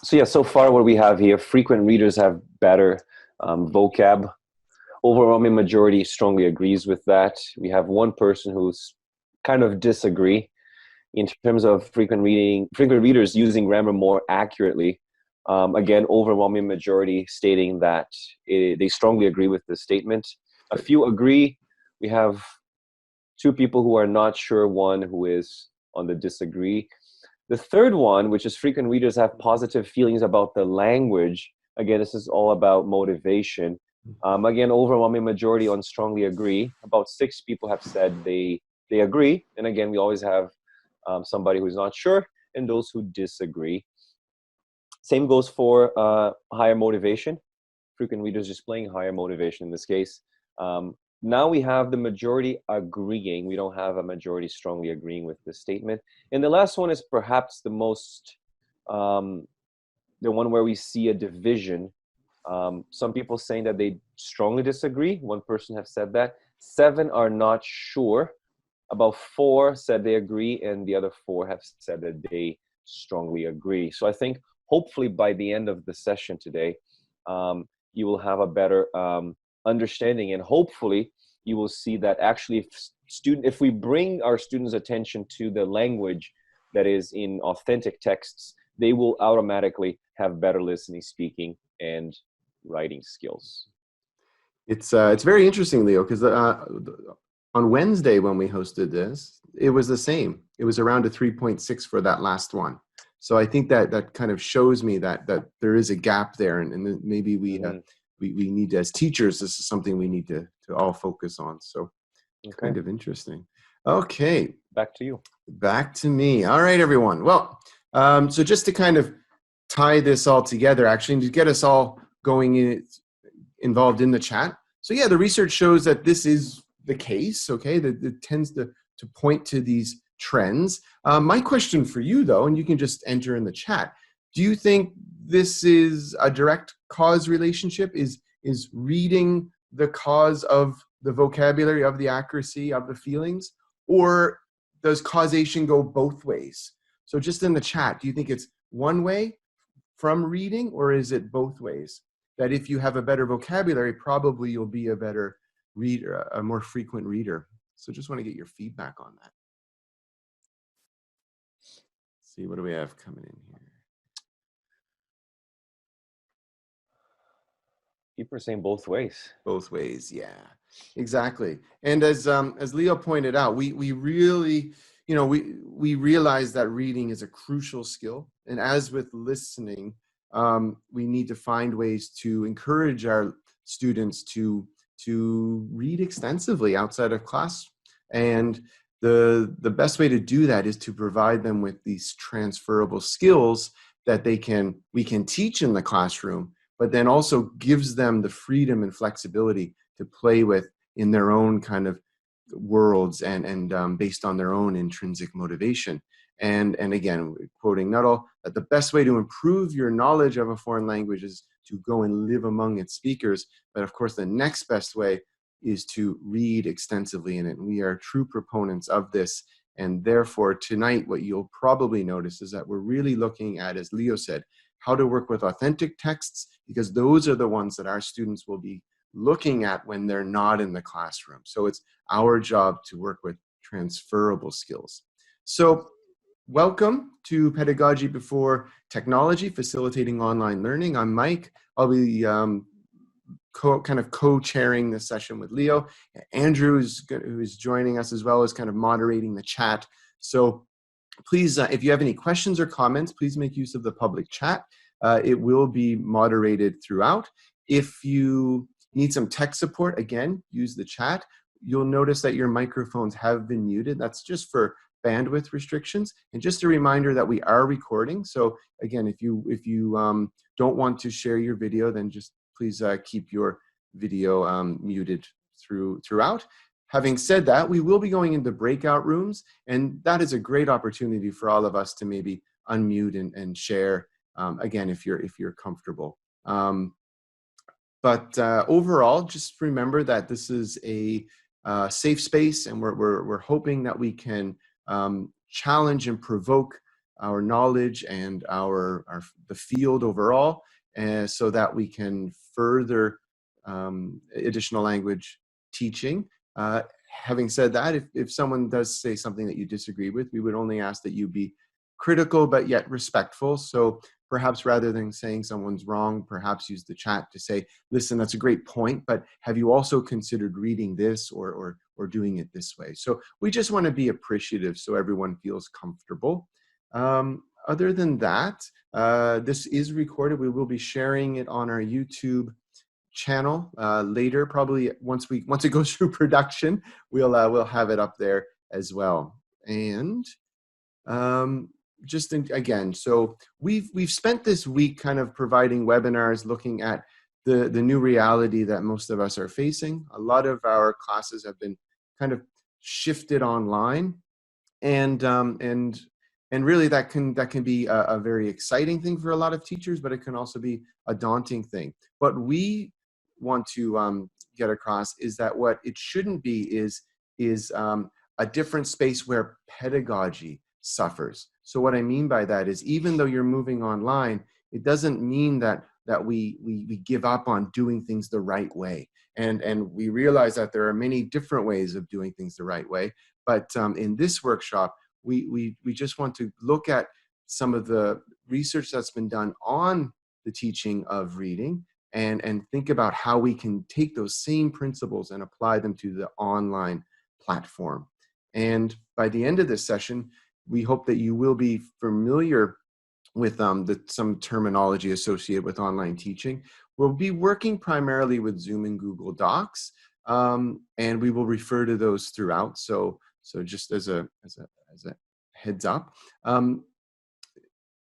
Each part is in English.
So yeah, so far what we have here, frequent readers have better vocab. Overwhelming majority strongly agrees with that. We have one person who's kind of disagree in terms of frequent readers using grammar more accurately. Again, overwhelming majority stating that they strongly agree with the statement. A few agree. We have two people who are not sure, one who is on the disagree. The third one, which is frequent readers have positive feelings about the language. Again, this is all about motivation. Again, overwhelming majority on strongly agree. About 6 people have said they agree. And again, we always have somebody who's not sure and those who disagree. Same goes for higher motivation. Frequent readers displaying higher motivation in this case. Now we have the majority agreeing. We don't have a majority strongly agreeing with this statement. And the last one is perhaps the most, the one where we see a division. Some people saying that they strongly disagree. One person have said that. 7 are not sure. About 4 said they agree, and the other 4 have said that they strongly agree. So I think hopefully by the end of the session today, you will have a better understanding, and hopefully you will see that actually if we bring our students' attention to the language that is in authentic texts, they will automatically have better listening, speaking, and writing skills. It's very interesting, Leo, because on Wednesday when we hosted this, it was the same. It was around a 3.6 for that last one. So I think that kind of shows me that there is a gap there, and maybe we need, as teachers, this is something we need to all focus on. So kind of interesting. Okay. Back to you. Back to me. All right, everyone. Well, so just to kind of tie this all together, actually, to get us all going involved in the chat. So yeah, the research shows that this is the case, okay, that it tends to point to these trends. My question for you, though, and you can just enter in the chat, do you think this is a direct cause relationship? Is reading the cause of the vocabulary, of the accuracy, of the feelings? Or does causation go both ways? So just in the chat, do you think it's one way from reading, or is it both ways? That if you have a better vocabulary, probably you'll be a better reader, a more frequent reader. So just want to get your feedback on that. Let's see, what do we have coming in here? People are saying both ways. Both ways, yeah, exactly. And as Leo pointed out, we really, we realize that reading is a crucial skill. And as with listening, we need to find ways to encourage our students to read extensively outside of class. And the best way to do that is to provide them with these transferable skills that we can teach in the classroom, but then also gives them the freedom and flexibility to play with in their own kind of worlds and based on their own intrinsic motivation. And again, quoting Nuttall, that the best way to improve your knowledge of a foreign language is to go and live among its speakers. But of course, the next best way is to read extensively in it. And we are true proponents of this. And therefore, tonight, what you'll probably notice is that we're really looking at, as Leo said, how to work with authentic texts, because those are the ones that our students will be looking at when they're not in the classroom. So it's our job to work with transferable skills. So welcome to Pedagogy Before Technology, Facilitating Online Learning. I'm Mike. I'll be kind of co-chairing this session with Leo. Andrew who is joining us as well as kind of moderating the chat. So please, if you have any questions or comments, please make use of the public chat. It will be moderated throughout. If you need some tech support, again, use the chat. You'll notice that your microphones have been muted. That's just for bandwidth restrictions. And just a reminder that we are recording. So again, if you don't want to share your video, then just please keep your video muted throughout. Having said that, we will be going into breakout rooms, and that is a great opportunity for all of us to maybe unmute and share, again, if you're comfortable. But overall, just remember that this is a safe space, and we're hoping that we can challenge and provoke our knowledge and the field overall, so that we can further additional language teaching. Having said that, if someone does say something that you disagree with, we would only ask that you be critical but yet respectful. So perhaps rather than saying someone's wrong, perhaps use the chat to say, listen, that's a great point, but have you also considered reading this or doing it this way? So we just want to be appreciative so everyone feels comfortable. Other than that, this is recorded. We will be sharing it on our YouTube channel later, probably once it goes through production, we'll have it up there as well. And again, so we've spent this week kind of providing webinars looking at the new reality that most of us are facing. A lot of our classes have been kind of shifted online, and really that can be a very exciting thing for a lot of teachers, but it can also be a daunting thing. What we want to get across is that what it shouldn't be is a different space where pedagogy suffers. So what I mean by that is, even though you're moving online, it doesn't mean that we give up on doing things the right way. And we realize that there are many different ways of doing things the right way. But in this workshop, we just want to look at some of the research that's been done on the teaching of reading, and think about how we can take those same principles and apply them to the online platform. And by the end of this session, we hope that you will be familiar with some terminology associated with online teaching. We'll be working primarily with Zoom and Google Docs, and we will refer to those throughout. So just as a heads up,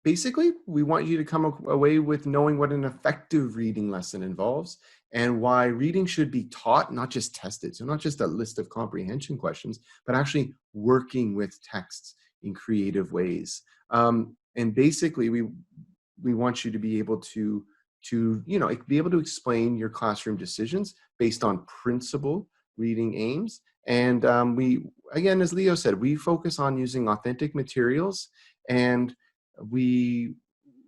basically, we want you to come away with knowing what an effective reading lesson involves, and why reading should be taught, not just tested. So not just a list of comprehension questions, but actually working with texts in creative ways. And basically, we want you to be able to be able to explain your classroom decisions based on principal reading aims. And we, again, as Leo said, we focus on using authentic materials, and we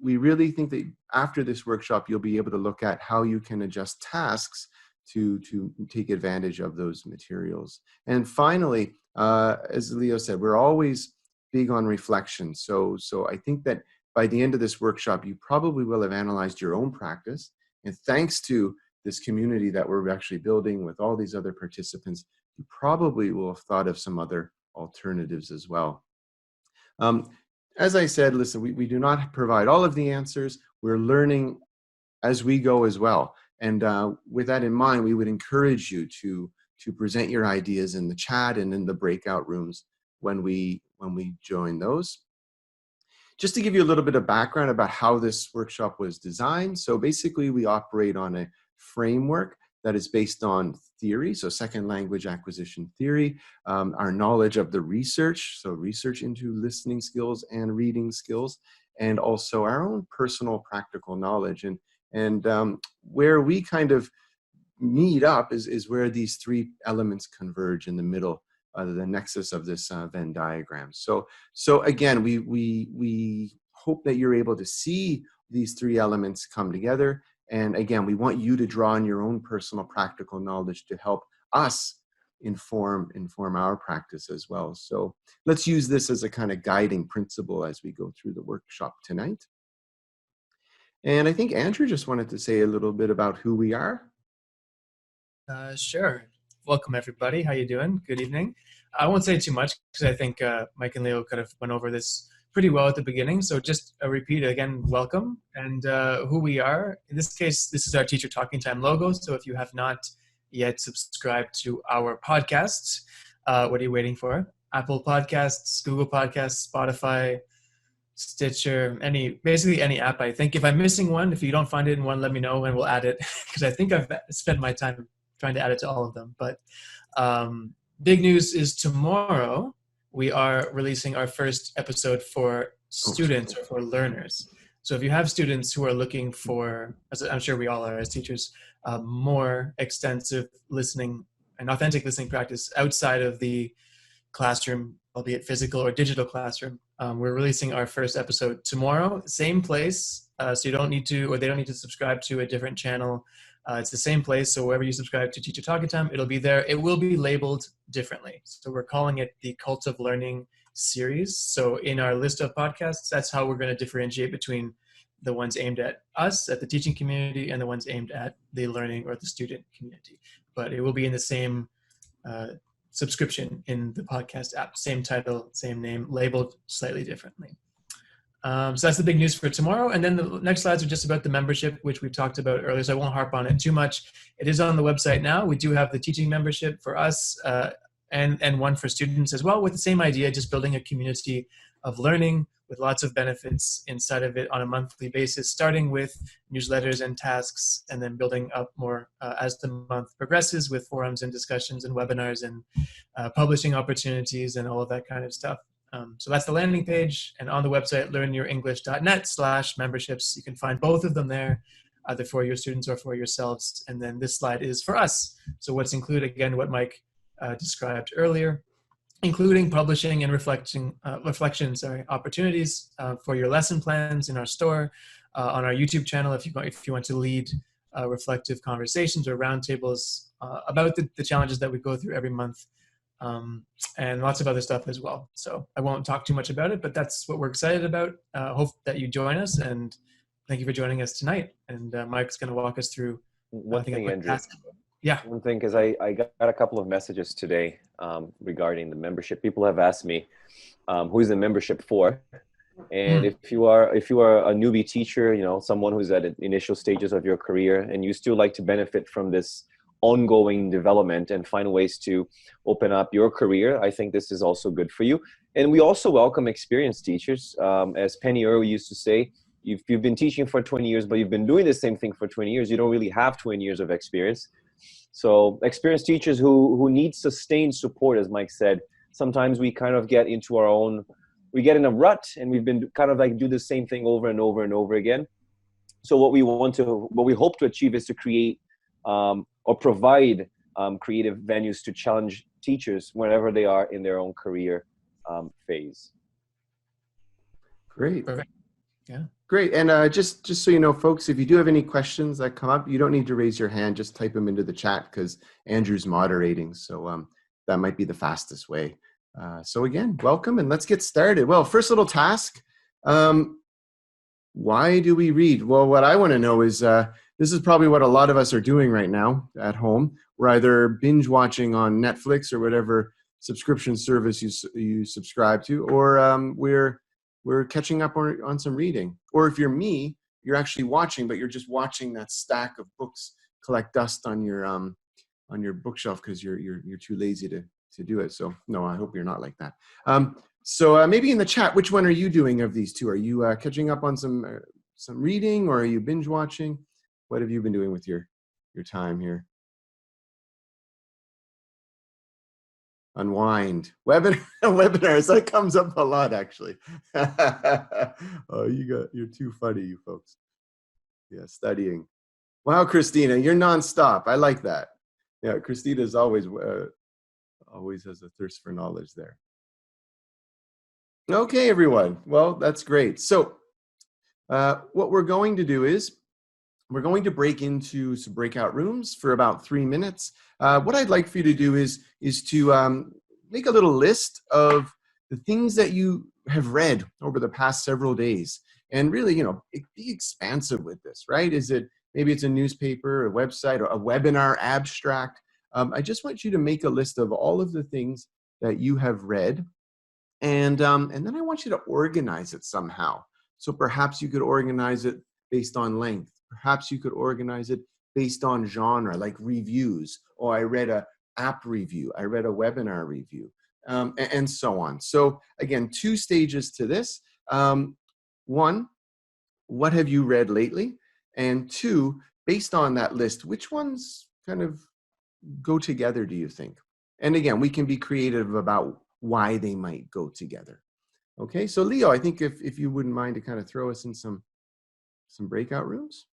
really think that after this workshop, you'll be able to look at how you can adjust tasks to take advantage of those materials. And finally, as Leo said, we're always big on reflection. So I think that by the end of this workshop, you probably will have analyzed your own practice. And thanks to this community that we're actually building with all these other participants, you probably will have thought of some other alternatives as well. As I said, listen, we do not provide all of the answers. We're learning as we go as well. And with that in mind, we would encourage you to present your ideas in the chat and in the breakout rooms when we join those. Just to give you a little bit of background about how this workshop was designed. So basically, we operate on a framework that is based on theory, so second language acquisition theory, our knowledge of the research, so research into listening skills and reading skills, and also our own personal practical knowledge. And where we kind of meet up is where these three elements converge in the middle, the nexus of this Venn diagram. So again, we hope that you're able to see these three elements come together. And again, we want you to draw on your own personal practical knowledge to help us inform our practice as well. So let's use this as a kind of guiding principle as we go through the workshop tonight. And I think Andrew just wanted to say a little bit about who we are. Sure. Welcome, everybody. How you doing? Good evening. I won't say too much because I think Mike and Leo could have went over this pretty well at the beginning. So just a repeat again, welcome, and who we are. In this case, this is our Teacher Talking Time logo. So if you have not yet subscribed to our podcasts, what are you waiting for? Apple Podcasts, Google Podcasts, Spotify, Stitcher, basically any app. I think if I'm missing one, if you don't find it in one, let me know and we'll add it, because I think I've spent my time trying to add it to all of them. But big news is tomorrow we are releasing our first episode for students or for learners. So if you have students who are looking for, as I'm sure we all are as teachers, more extensive listening and authentic listening practice outside of the classroom, albeit physical or digital classroom. We're releasing our first episode tomorrow, same place. So you don't need to, or they don't need to subscribe to a different channel. It's the same place. So wherever you subscribe to Teacher Talking Time, it'll be there. It will be labeled differently. So we're calling it the Cult of Learning series. So in our list of podcasts, that's how we're going to differentiate between the ones aimed at us, at the teaching community, and the ones aimed at the learning or the student community. But it will be in the same subscription in the podcast app, same title, same name, labeled slightly differently. So that's the big news for tomorrow. And then the next slides are just about the membership, which we've talked about earlier, so I won't harp on it too much. It is on the website now. We do have the teaching membership for us and one for students as well, with the same idea, just building a community of learning with lots of benefits inside of it on a monthly basis, starting with newsletters and tasks, and then building up more as the month progresses with forums and discussions and webinars and publishing opportunities and all of that kind of stuff. So that's the landing page, and on the website, learnyourenglish.net/memberships. You can find both of them there, either for your students or for yourselves. And then this slide is for us. So what's included, again, what Mike described earlier, including publishing and reflection opportunities for your lesson plans in our store, on our YouTube channel if you want to lead reflective conversations or roundtables about the challenges that we go through every month. And lots of other stuff as well. So I won't talk too much about it, but that's what we're excited about. Hope that you join us, and thank you for joining us tonight. And Mike's going to walk us through one thing, Andrew. Yeah. One thing, because I got a couple of messages today regarding the membership. People have asked me, who is the membership for? And if you are a newbie teacher, someone who's at initial stages of your career, and you still like to benefit from this ongoing development and find ways to open up your career, I think this is also good for you. And we also welcome experienced teachers. As Penny Earle used to say, if you've been teaching for 20 years, but you've been doing the same thing for 20 years, you don't really have 20 years of experience. So experienced teachers who need sustained support, as Mike said, sometimes we kind of get into we get in a rut, and we've been kind of like do the same thing over and over and over again. So what we hope to achieve is to create or provide creative venues to challenge teachers wherever they are in their own career phase. Great. Perfect. Yeah. Great. And just so you know, folks, if you do have any questions that come up, you don't need to raise your hand. Just type them into the chat, because Andrew's moderating. So that might be the fastest way. So again, welcome, and let's get started. Well, first little task. Why do we read? Well, what I want to know is, this is probably what a lot of us are doing right now at home. We're either binge watching on Netflix or whatever subscription service you subscribe to, or we're catching up on some reading. Or if you're me, you're actually watching, but you're just watching that stack of books collect dust on your bookshelf because you're too lazy to do it. So no, I hope you're not like that. So maybe in the chat, which one are you doing of these two? Are you catching up on some reading, or are you binge watching? What have you been doing with your time here? Unwind. Webinars, that comes up a lot, actually. Oh, you're too funny, you folks. Yeah, studying. Wow, Christina, you're nonstop. I like that. Yeah, Christina's always has a thirst for knowledge there. Okay, everyone. Well, that's great. So what we're going to do is we're going to break into some breakout rooms for about 3 minutes. What I'd like for you to do is to make a little list of the things that you have read over the past several days. And really, be expansive with this, right? Maybe it's a newspaper, a website, or a webinar abstract. I just want you to make a list of all of the things that you have read. And then I want you to organize it somehow. So perhaps you could organize it based on length. Perhaps you could organize it based on genre, like reviews. Oh, I read an app review. I read a webinar review, and so on. So again, 2 stages to this. 1, what have you read lately? And 2, based on that list, which ones kind of go together, do you think? And again, we can be creative about why they might go together. Okay, so Leo, I think if you wouldn't mind to kind of throw us in some breakout rooms.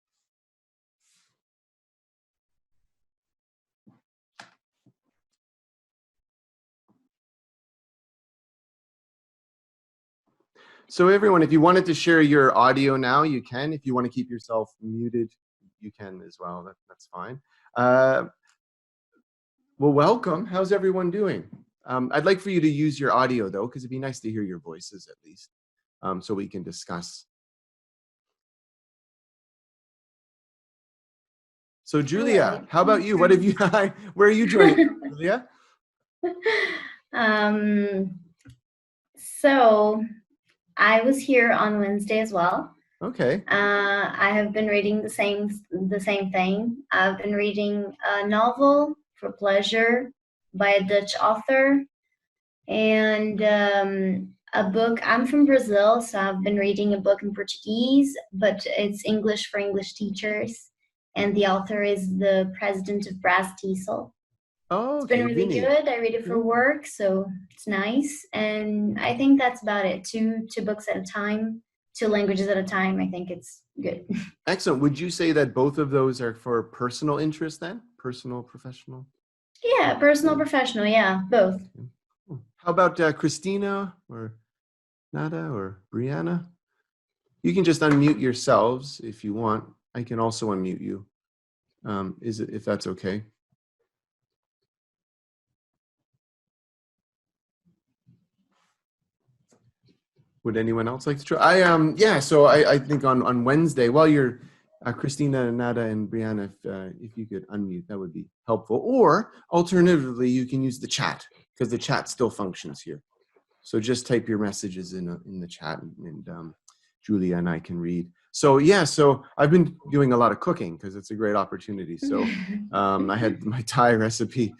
So everyone, if you wanted to share your audio now, you can. If you want to keep yourself muted, you can as well. That's fine. Well, welcome. How's everyone doing? I'd like for you to use your audio though, because it'd be nice to hear your voices at least, so we can discuss. So Julia, Hello. how about you? What have you, where are you joining, Julia? So I was here on Wednesday as well. Okay. I have been reading the same thing. I've been reading a novel for pleasure by a Dutch author, and a book. I'm from Brazil, so I've been reading a book in Portuguese, but it's English for English teachers, and the author is the president of Brás Teasel. Oh, It's been really good. I read it for work, so it's nice. And I think that's about it. Two books at a time, 2 languages at a time. I think it's good. Excellent. Would you say that both of those are for personal interest then? Personal, professional? Yeah, personal, professional. Yeah, both. How about Christina or Nada or Brianna? You can just unmute yourselves if you want. I can also unmute you, if that's okay. Would anyone else like to try? Yeah. So I think on Wednesday, while you're Christina, Nada, and Brianna, if you could unmute, that would be helpful. Or alternatively, you can use the chat because the chat still functions here. So just type your messages in the chat, and Julia and I can read. So yeah, so I've been doing a lot of cooking because it's a great opportunity. So I had my Thai recipe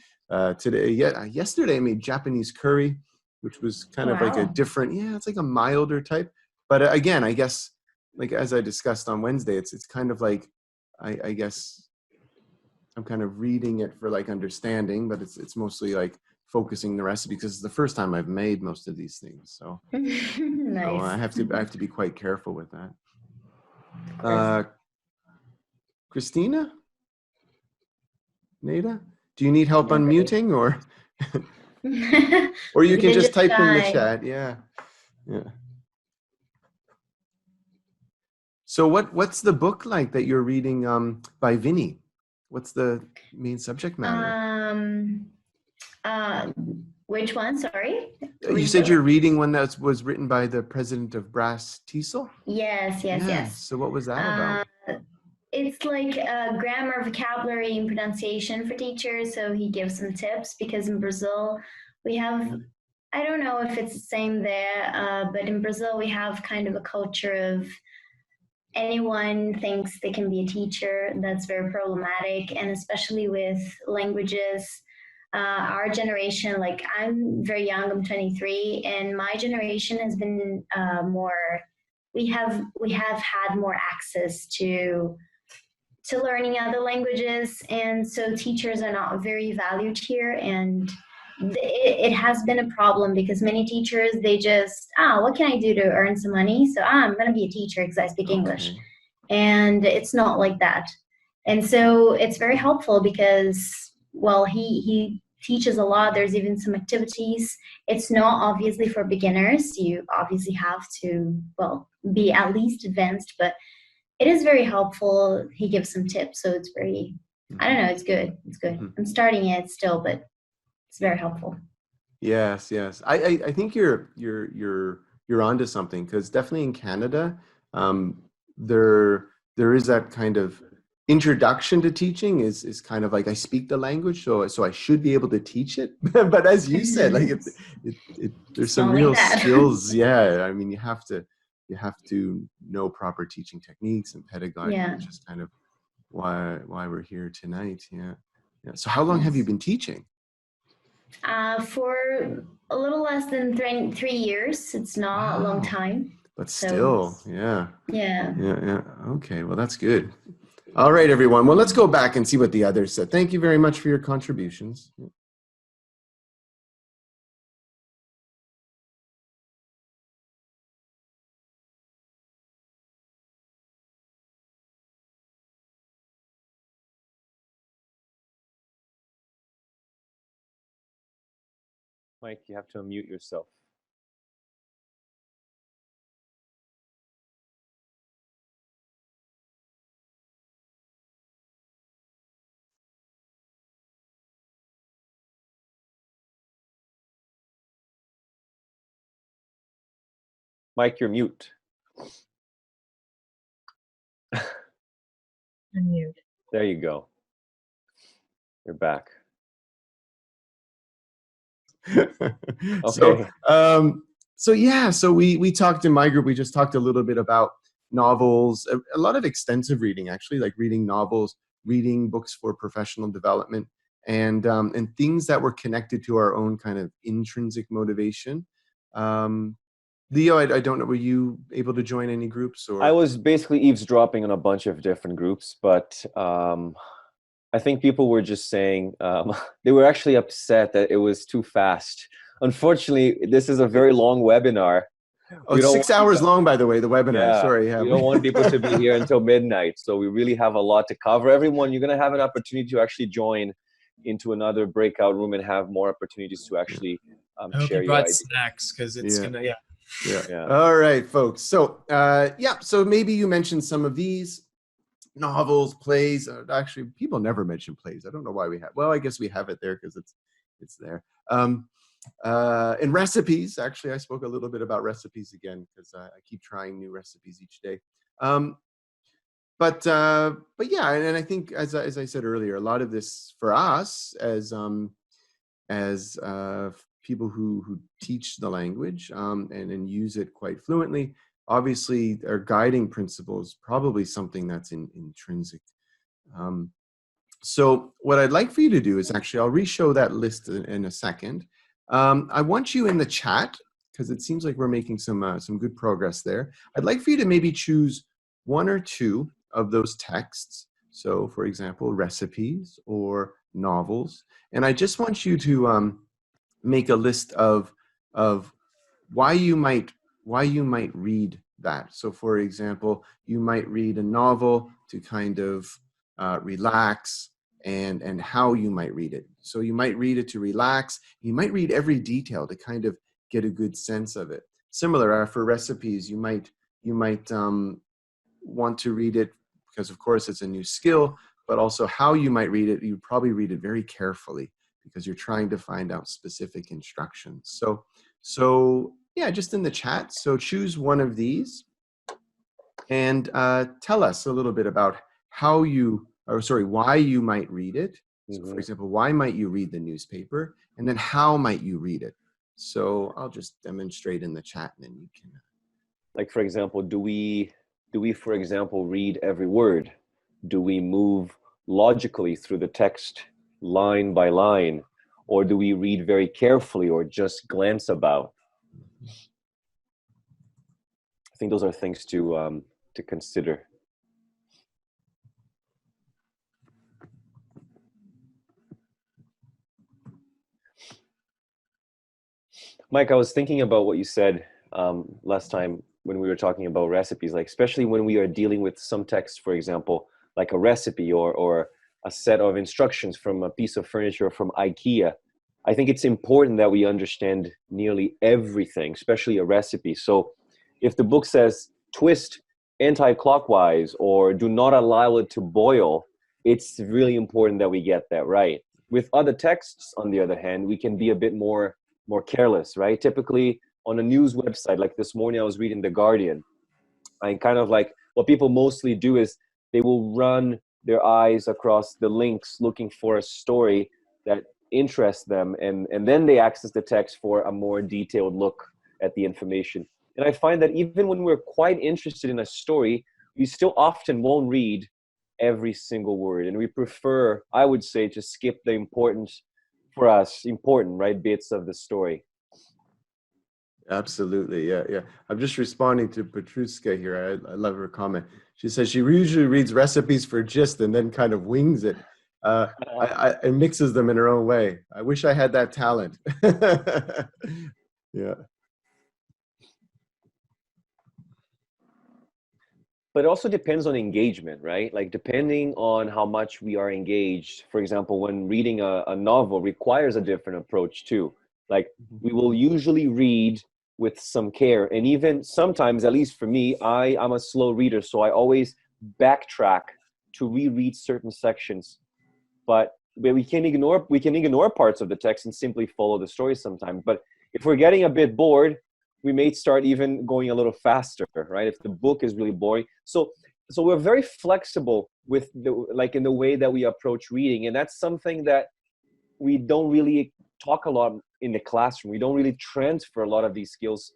today. Yesterday I made Japanese curry, which was kind of like a different. Yeah, it's like a milder type. But again, I guess like as I discussed on Wednesday, it's kind of like I guess I'm kind of reading it for like understanding, but it's mostly like focusing the recipe because it's the first time I've made most of these things. So, Nice. so I have to be quite careful with that. Christina, Nada, do you need help unmuting or or you can just type in the chat? Yeah. So what's the book like that you're reading by Vinny? What's the main subject matter? Which one? Sorry. You said you're reading one that was written by the president of Brás Teasel? Yes. So what was that about? It's like grammar, vocabulary, and pronunciation for teachers. So he gives some tips because in Brazil we have, I don't know if it's the same there, but in Brazil we have kind of a culture of anyone thinks they can be a teacher. That's very problematic, and especially with languages. Our generation, like I'm very young, I'm 23, and my generation has been more. We have had more access to learning other languages, and so teachers are not very valued here, and it has been a problem because many teachers, they just, what can I do to earn some money? So I'm going to be a teacher because I speak English. And it's not like that. And so it's very helpful because, well, he teaches a lot. There's even some activities. It's not obviously for beginners. You obviously have to, well, be at least advanced, but it is very helpful. He gives some tips. So it's very, I don't know, it's good. It's good. I'm starting it still, but it's very helpful. Yes. I think you're onto something because definitely in Canada, there is that kind of introduction to teaching is kind of like I speak the language, so I should be able to teach it. But as you said, like there's some real skills. Yeah, I mean you have to know proper teaching techniques and pedagogy, which is kind of why we're here tonight. Yeah. So how long have you been teaching? For a little less than 3 years. It's not a long time. But still, so, yeah. Yeah. Okay, well, that's good. All right, everyone. Well, let's go back and see what the others said. Thank you very much for your contributions. Mike, you have to unmute yourself. Mike, you're mute. Unmute. There you go. You're back. Okay. So we talked in my group, we just talked a little bit about novels, a lot of extensive reading, actually, like reading novels, reading books for professional development, and things that were connected to our own kind of intrinsic motivation. Leo, I don't know, were you able to join any groups? Or I was basically eavesdropping on a bunch of different groups, but I think people were just saying, they were actually upset that it was too fast. Unfortunately, this is a very long webinar. Oh, it's 6 hours long, by the way, the webinar. Yeah, Sorry. we don't want people to be here until midnight. So we really have a lot to cover. Everyone, you're going to have an opportunity to actually join into another breakout room and have more opportunities to actually I hope share you your brought ideas. snacks, because it's gonna, Yeah. All right, folks. So, so maybe you mentioned some of these novels, plays. Actually, people never mention plays. I don't know why we have. Well, I guess we have it there because it's there. And recipes. Actually, I spoke a little bit about recipes again because I keep trying new recipes each day. But yeah, and I think as I said earlier, a lot of this for us as people who teach the language and use it quite fluently, obviously our guiding principle is probably something that's intrinsic. So what I'd like for you to do is actually, I'll re-show that list in a second. I want you in the chat, because it seems like we're making some good progress there. I'd like for you to maybe choose one or two of those texts. So for example, recipes or novels. And I just want you to make a list of why you might read that. So for example, you might read a novel to kind of relax, and how you might read it. So you might read it to relax. You might read every detail to kind of get a good sense of it. Similar for recipes, you might want to read it because, of course, it's a new skill, but also how you might read it. You probably read it very carefully because you're trying to find out specific instructions. So yeah, just in the chat. So choose one of these and tell us a little bit about why you might read it. So for example, why might you read the newspaper? And then how might you read it? So I'll just demonstrate in the chat and then you can. Like, for example, do we, for example, read every word? Do we move logically through the text line by line? Or do we read very carefully or just glance about? I think those are things to consider. Mike, I was thinking about what you said last time when we were talking about recipes, like especially when we are dealing with some text, for example, like a recipe or a set of instructions from a piece of furniture from IKEA. I think it's important that we understand nearly everything, especially a recipe. So if the book says twist anti-clockwise or do not allow it to boil, it's really important that we get that right. With other texts, on the other hand, we can be a bit more careless, right? Typically on a news website, like this morning I was reading The Guardian, I kind of like, what people mostly do is they will run their eyes across the links looking for a story that interests them, and then they access the text for a more detailed look at the information. And I find that even when we're quite interested in a story, we still often won't read every single word, and we prefer, I would say, to skip the important, right, bits of the story. Absolutely, yeah. I'm just responding to Petruska here. I love her comment. She says she usually reads recipes for gist and then kind of wings it and mixes them in her own way. I wish I had that talent. Yeah. But it also depends on engagement, right? Like depending on how much we are engaged, for example, when reading a novel requires a different approach too. Like we will usually read with some care. And even sometimes, at least for me, I'm a slow reader. So I always backtrack to reread certain sections. But we can ignore parts of the text and simply follow the story sometimes. But if we're getting a bit bored, we may start even going a little faster, right? If the book is really boring. So we're very flexible with in the way that we approach reading. And that's something that we don't really talk a lot in the classroom. We don't really transfer a lot of these skills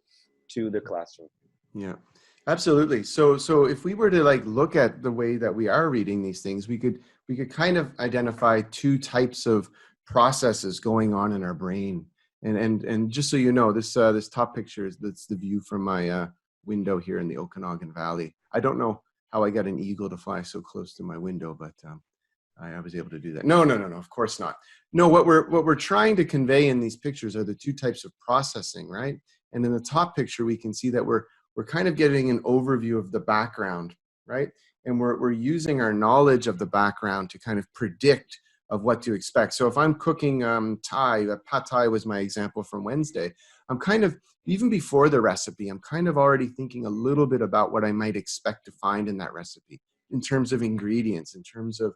to the classroom. Yeah, absolutely. So if we were to like look at the way that we are reading these things, we could kind of identify two types of processes going on in our brain. And just so you know, this top picture that's the view from my window here in the Okanagan Valley. I don't know how I got an eagle to fly so close to my window, but I was able to do that. No, of course not. No, what we're trying to convey in these pictures are the two types of processing, right? And in the top picture, we can see that we're kind of getting an overview of the background, right? And we're using our knowledge of the background to kind of predict of what to expect. So if I'm cooking Thai, pad Thai was my example from Wednesday, I'm kind of, even before the recipe, I'm kind of already thinking a little bit about what I might expect to find in that recipe in terms of ingredients, in terms of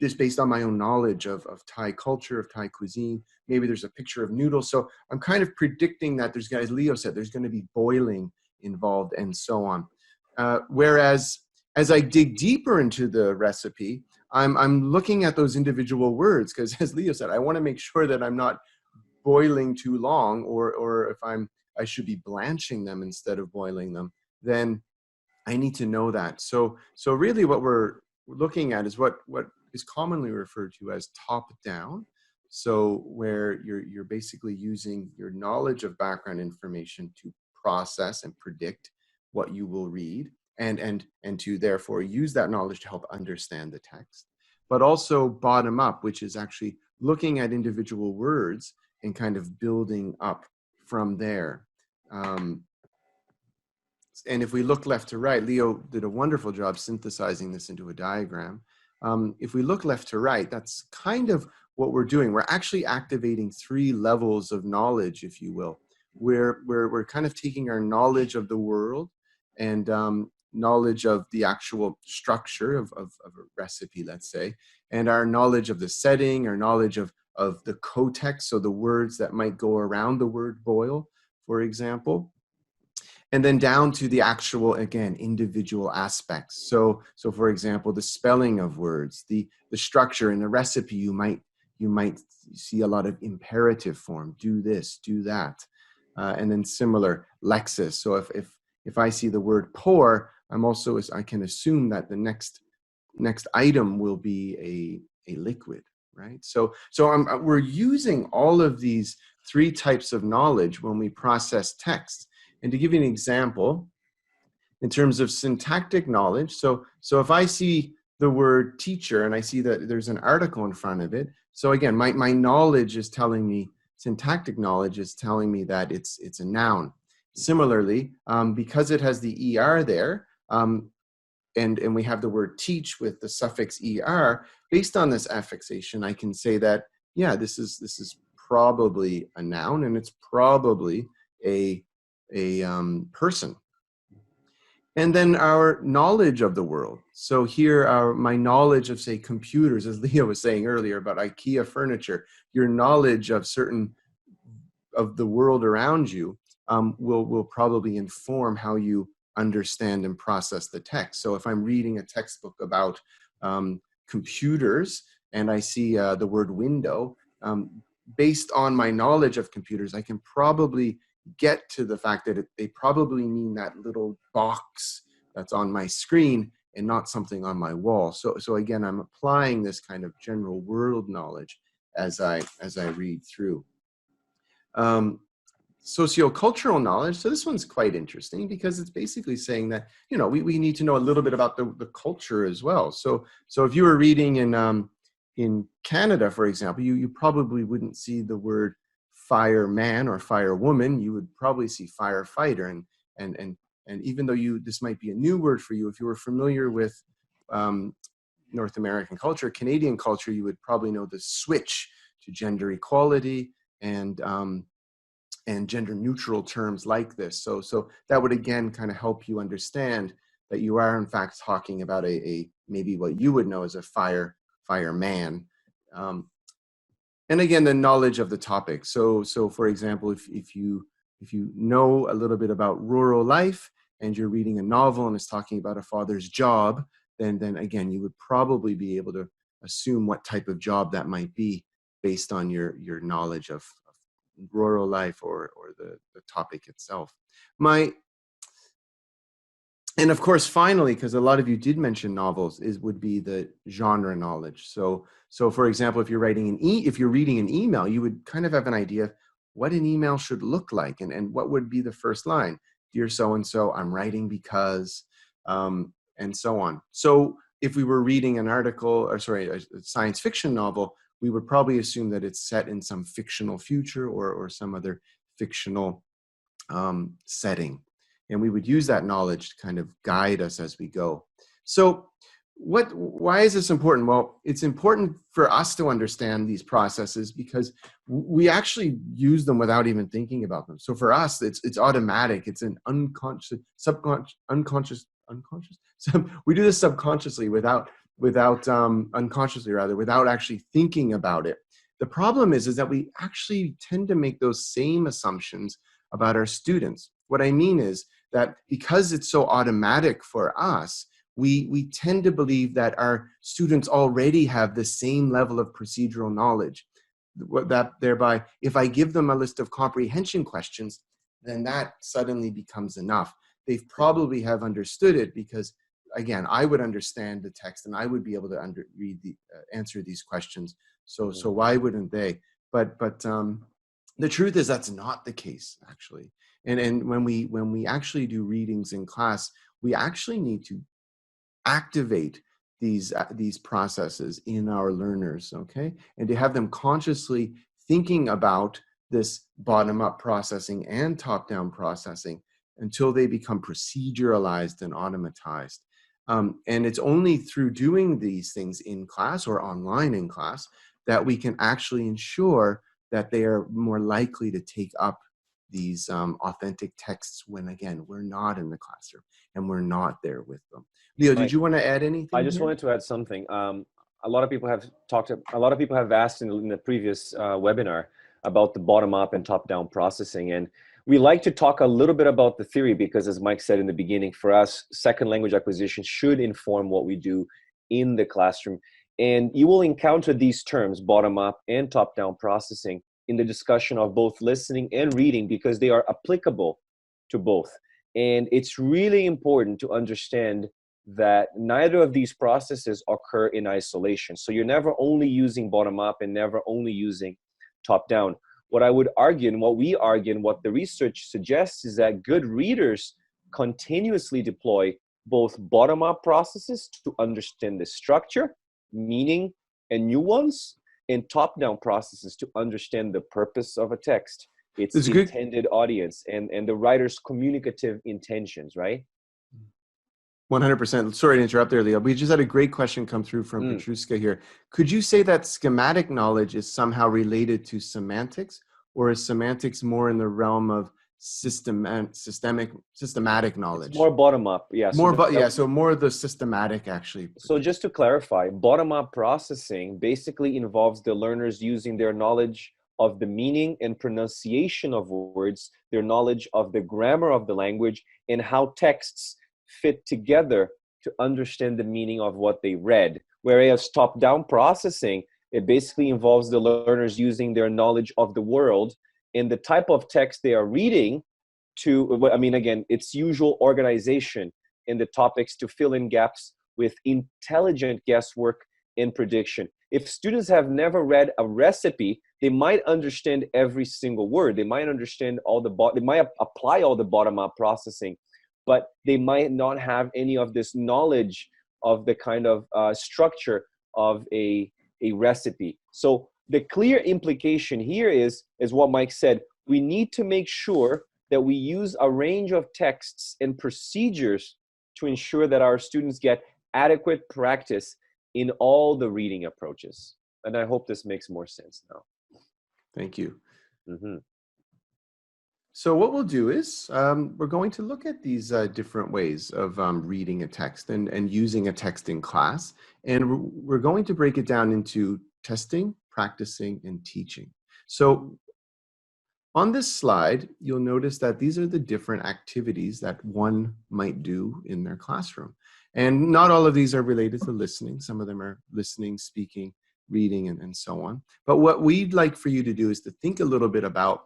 just based on my own knowledge of Thai culture, of Thai cuisine. Maybe there's a picture of noodles. So I'm kind of predicting that there's, as Leo said, there's going to be boiling involved and so on. Whereas as I dig deeper into the recipe, I'm looking at those individual words because, as Leo said, I want to make sure that I'm not boiling too long, or if I should be blanching them instead of boiling them. Then I need to know that. So really, what we're looking at is what is commonly referred to as top down. So where you're basically using your knowledge of background information to process and predict what you will read, and to therefore use that knowledge to help understand the text. But also bottom up, which is actually looking at individual words and kind of building up from there. And if we look left to right, Leo did a wonderful job synthesizing this into a diagram. If we look left to right, that's kind of what we're doing. We're actually activating 3 levels of knowledge, if you will. We're kind of taking our knowledge of the world and knowledge of the actual structure of a recipe, let's say, and our knowledge of the setting, our knowledge of the co-text, so the words that might go around the word boil, for example. And then down to the actual, again, individual aspects. So for example, the spelling of words, the structure in the recipe, you might see a lot of imperative form, do this, do that. And then similar lexis. So if I see the word pour, I can assume that the next item will be a liquid, right? So we're using all of these 3 types of knowledge when we process text. And to give you an example, in terms of syntactic knowledge, so if I see the word teacher and I see that there's an article in front of it, so again, my knowledge is telling me, syntactic knowledge is telling me that it's a noun. Similarly, because it has the ER there, and we have the word teach with the suffix ER, based on this affixation, I can say that, yeah, this is probably a noun, and it's probably a person. And then our knowledge of the world. So here my knowledge of, say, computers, as Leo was saying earlier about IKEA furniture, your knowledge of of the world around you will probably inform how you understand and process the text. So if I'm reading a textbook about computers and I see the word window, based on my knowledge of computers, I can probably get to the fact that they probably mean that little box that's on my screen and not something on my wall. So again, I'm applying this kind of general world knowledge as I read through. Sociocultural knowledge. So this one's quite interesting because it's basically saying that, you know, we need to know a little bit about the culture as well. So if you were reading in Canada, for example, you probably wouldn't see the word fireman or firewoman. You would probably see firefighter. And even though this might be a new word for you, if you were familiar with North American culture, Canadian culture, you would probably know the switch to gender equality and gender neutral terms like this. So that would again kind of help you understand that you are in fact talking about a maybe what you would know as a fireman. And again, the knowledge of the topic. So for example, if you if you know a little bit about rural life and you're reading a novel and it's talking about a father's job, then again, you would probably be able to assume what type of job that might be based on your knowledge of rural life or the topic itself. And of course, finally, because a lot of you did mention novels, would be the genre knowledge. So for example, if you're writing if you're reading an email, you would kind of have an idea of what an email should look like, and what would be the first line. Dear so-and-so, I'm writing because, and so on. So if we were reading an article, or sorry, a science fiction novel, we would probably assume that it's set in some fictional future or some other fictional setting. And we would use that knowledge to kind of guide us as we go. So why is this important? Well, it's important for us to understand these processes because we actually use them without even thinking about them. So for us, it's automatic. It's an unconscious. So we do this subconsciously without unconsciously rather, without actually thinking about it. The problem is that we actually tend to make those same assumptions about our students. What I mean is that because it's so automatic for us, we tend to believe that our students already have the same level of procedural knowledge. That thereby, if I give them a list of comprehension questions, then that suddenly becomes enough. They probably have understood it because, again, I would understand the text and I would be able to answer these questions. So why wouldn't they? But the truth is that's not the case, actually. And when we actually do readings in class, we actually need to activate these processes in our learners, okay? And to have them consciously thinking about this bottom-up processing and top-down processing until they become proceduralized and automatized. And it's only through doing these things in class or online in class that we can actually ensure that they are more likely to take up these authentic texts when, again, we're not in the classroom and we're not there with them. Leo, did you want to add anything? I just wanted to add something. A lot of people have asked in the previous webinar about the bottom-up and top-down processing. And we like to talk a little bit about the theory because, as Mike said in the beginning, for us, second language acquisition should inform what we do in the classroom. And you will encounter these terms, bottom-up and top-down processing, in the discussion of both listening and reading because they are applicable to both. And it's really important to understand that neither of these processes occur in isolation. So you're never only using bottom-up and never only using top-down. What I would argue and what we argue and what the research suggests is that good readers continuously deploy both bottom-up processes to understand the structure, meaning, and nuance, and top-down processes to understand the purpose of a text, its intended audience, and the writer's communicative intentions, right? 100%. Sorry to interrupt there, Leo. We just had a great question come through from Petruska here. Could you say that schematic knowledge is somehow related to semantics, or is semantics more in the realm of systematic knowledge? It's more bottom-up, yeah. So more the systematic, actually. So just to clarify, bottom-up processing basically involves the learners using their knowledge of the meaning and pronunciation of words, their knowledge of the grammar of the language, and how texts fit together to understand the meaning of what they read. Whereas top-down processing, it basically involves the learners using their knowledge of the world and the type of text they are reading to, I mean, again, its usual organization in the topics to fill in gaps with intelligent guesswork and prediction. If students have never read a recipe, they might understand every single word. They might understand they might apply all the bottom-up processing, but they might not have any of this knowledge of the kind of structure of a recipe. So the clear implication here is what Mike said. We need to make sure that we use a range of texts and procedures to ensure that our students get adequate practice in all the reading approaches. And I hope this makes more sense now. Thank you. Mm-hmm. So what we'll do is we're going to look at these different ways of reading a text and using a text in class. And we're going to break it down into testing, practicing, and teaching. So on this slide, you'll notice that these are the different activities that one might do in their classroom. And not all of these are related to listening. Some of them are listening, speaking, reading, and so on. But what we'd like for you to do is to think a little bit about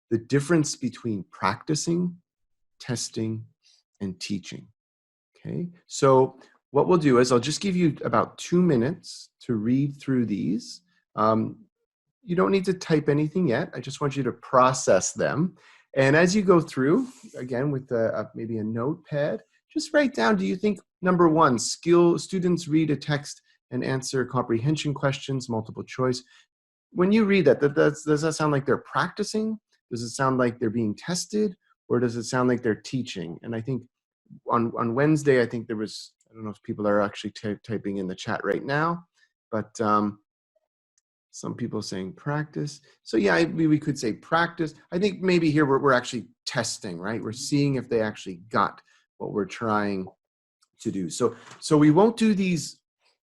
the difference between practicing, testing, and teaching. Okay, so what we'll do is I'll just give you about 2 minutes to read through these. You don't need to type anything yet. I just want you to process them. And as you go through, again, with maybe a notepad, just write down, do you think, number one, students read a text and answer comprehension questions, multiple choice. When you read that, does that sound like they're practicing? Does it sound like they're being tested? Or does it sound like they're teaching? And I think on Wednesday, I think there was, I don't know if people are actually typing in the chat right now, but some people saying practice. So yeah, we could say practice. I think maybe here we're actually testing, right? We're seeing if they actually got what we're trying to do. So we won't do these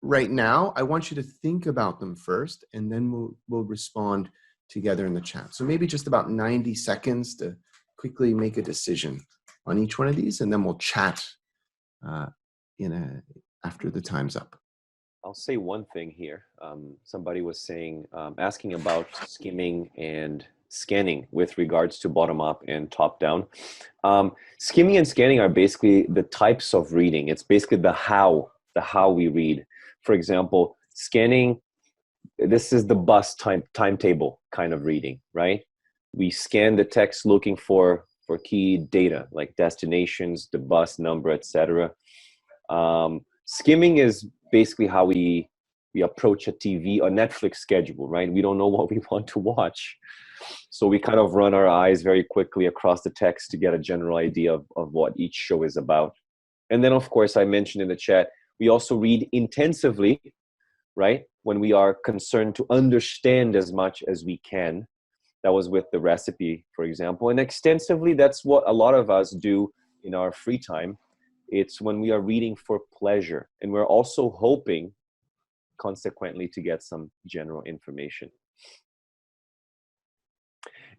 right now. I want you to think about them first, and then we'll respond together in the chat. So maybe just about 90 seconds to quickly make a decision on each one of these, and then we'll chat after the time's up. I'll say one thing here. Somebody was saying, asking about skimming and scanning with regards to bottom up and top down. Skimming and scanning are basically the types of reading. It's basically the how we read. For example, scanning, this is the bus timetable kind of reading, right? We scan the text looking for key data like destinations, the bus number, etc. Skimming is basically how we approach a TV or Netflix schedule, right? We don't know what we want to watch. So we kind of run our eyes very quickly across the text to get a general idea of what each show is about. And then, of course, I mentioned in the chat, we also read intensively, right? When we are concerned to understand as much as we can. That was with the recipe, for example. And extensively, that's what a lot of us do in our free time. It's when we are reading for pleasure. And we're also hoping, consequently, to get some general information.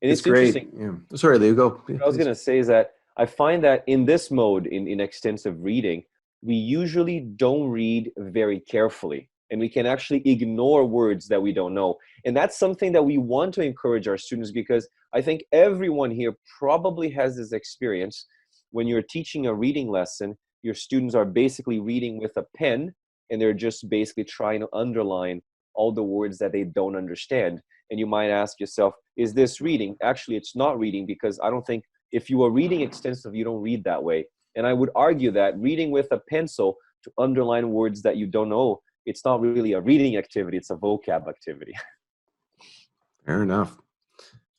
And it's great. Interesting. Yeah. Sorry, Leo, go. What I was going to say is that I find that in this mode, in extensive reading, we usually don't read very carefully. And we can actually ignore words that we don't know. And that's something that we want to encourage our students, because I think everyone here probably has this experience. When you're teaching a reading lesson, your students are basically reading with a pen, and they're just basically trying to underline all the words that they don't understand. And you might ask yourself, is this reading? Actually, it's not reading, because I don't think if you are reading extensively, you don't read that way. And I would argue that reading with a pencil to underline words that you don't know, it's not really a reading activity, it's a vocab activity. Fair enough.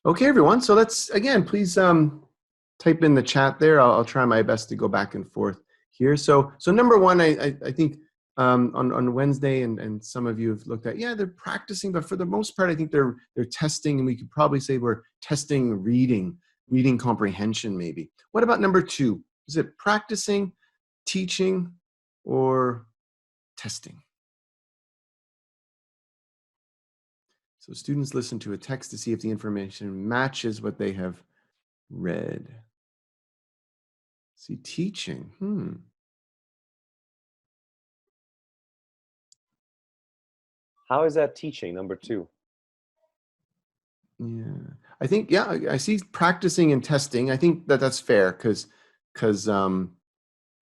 Okay, everyone. So let's, again, please type in the chat there. I'll try my best to go back and forth here. So number one, I think on Wednesday, and some of you have looked at, yeah, they're practicing, but for the most part, I think they're testing, and we could probably say we're testing reading comprehension maybe. What about number two? Is it practicing, teaching, or testing? So students listen to a text to see if the information matches what they have read. See, teaching. How is that teaching, number two? Yeah, I think, yeah, I see practicing and testing. I think that's fair, because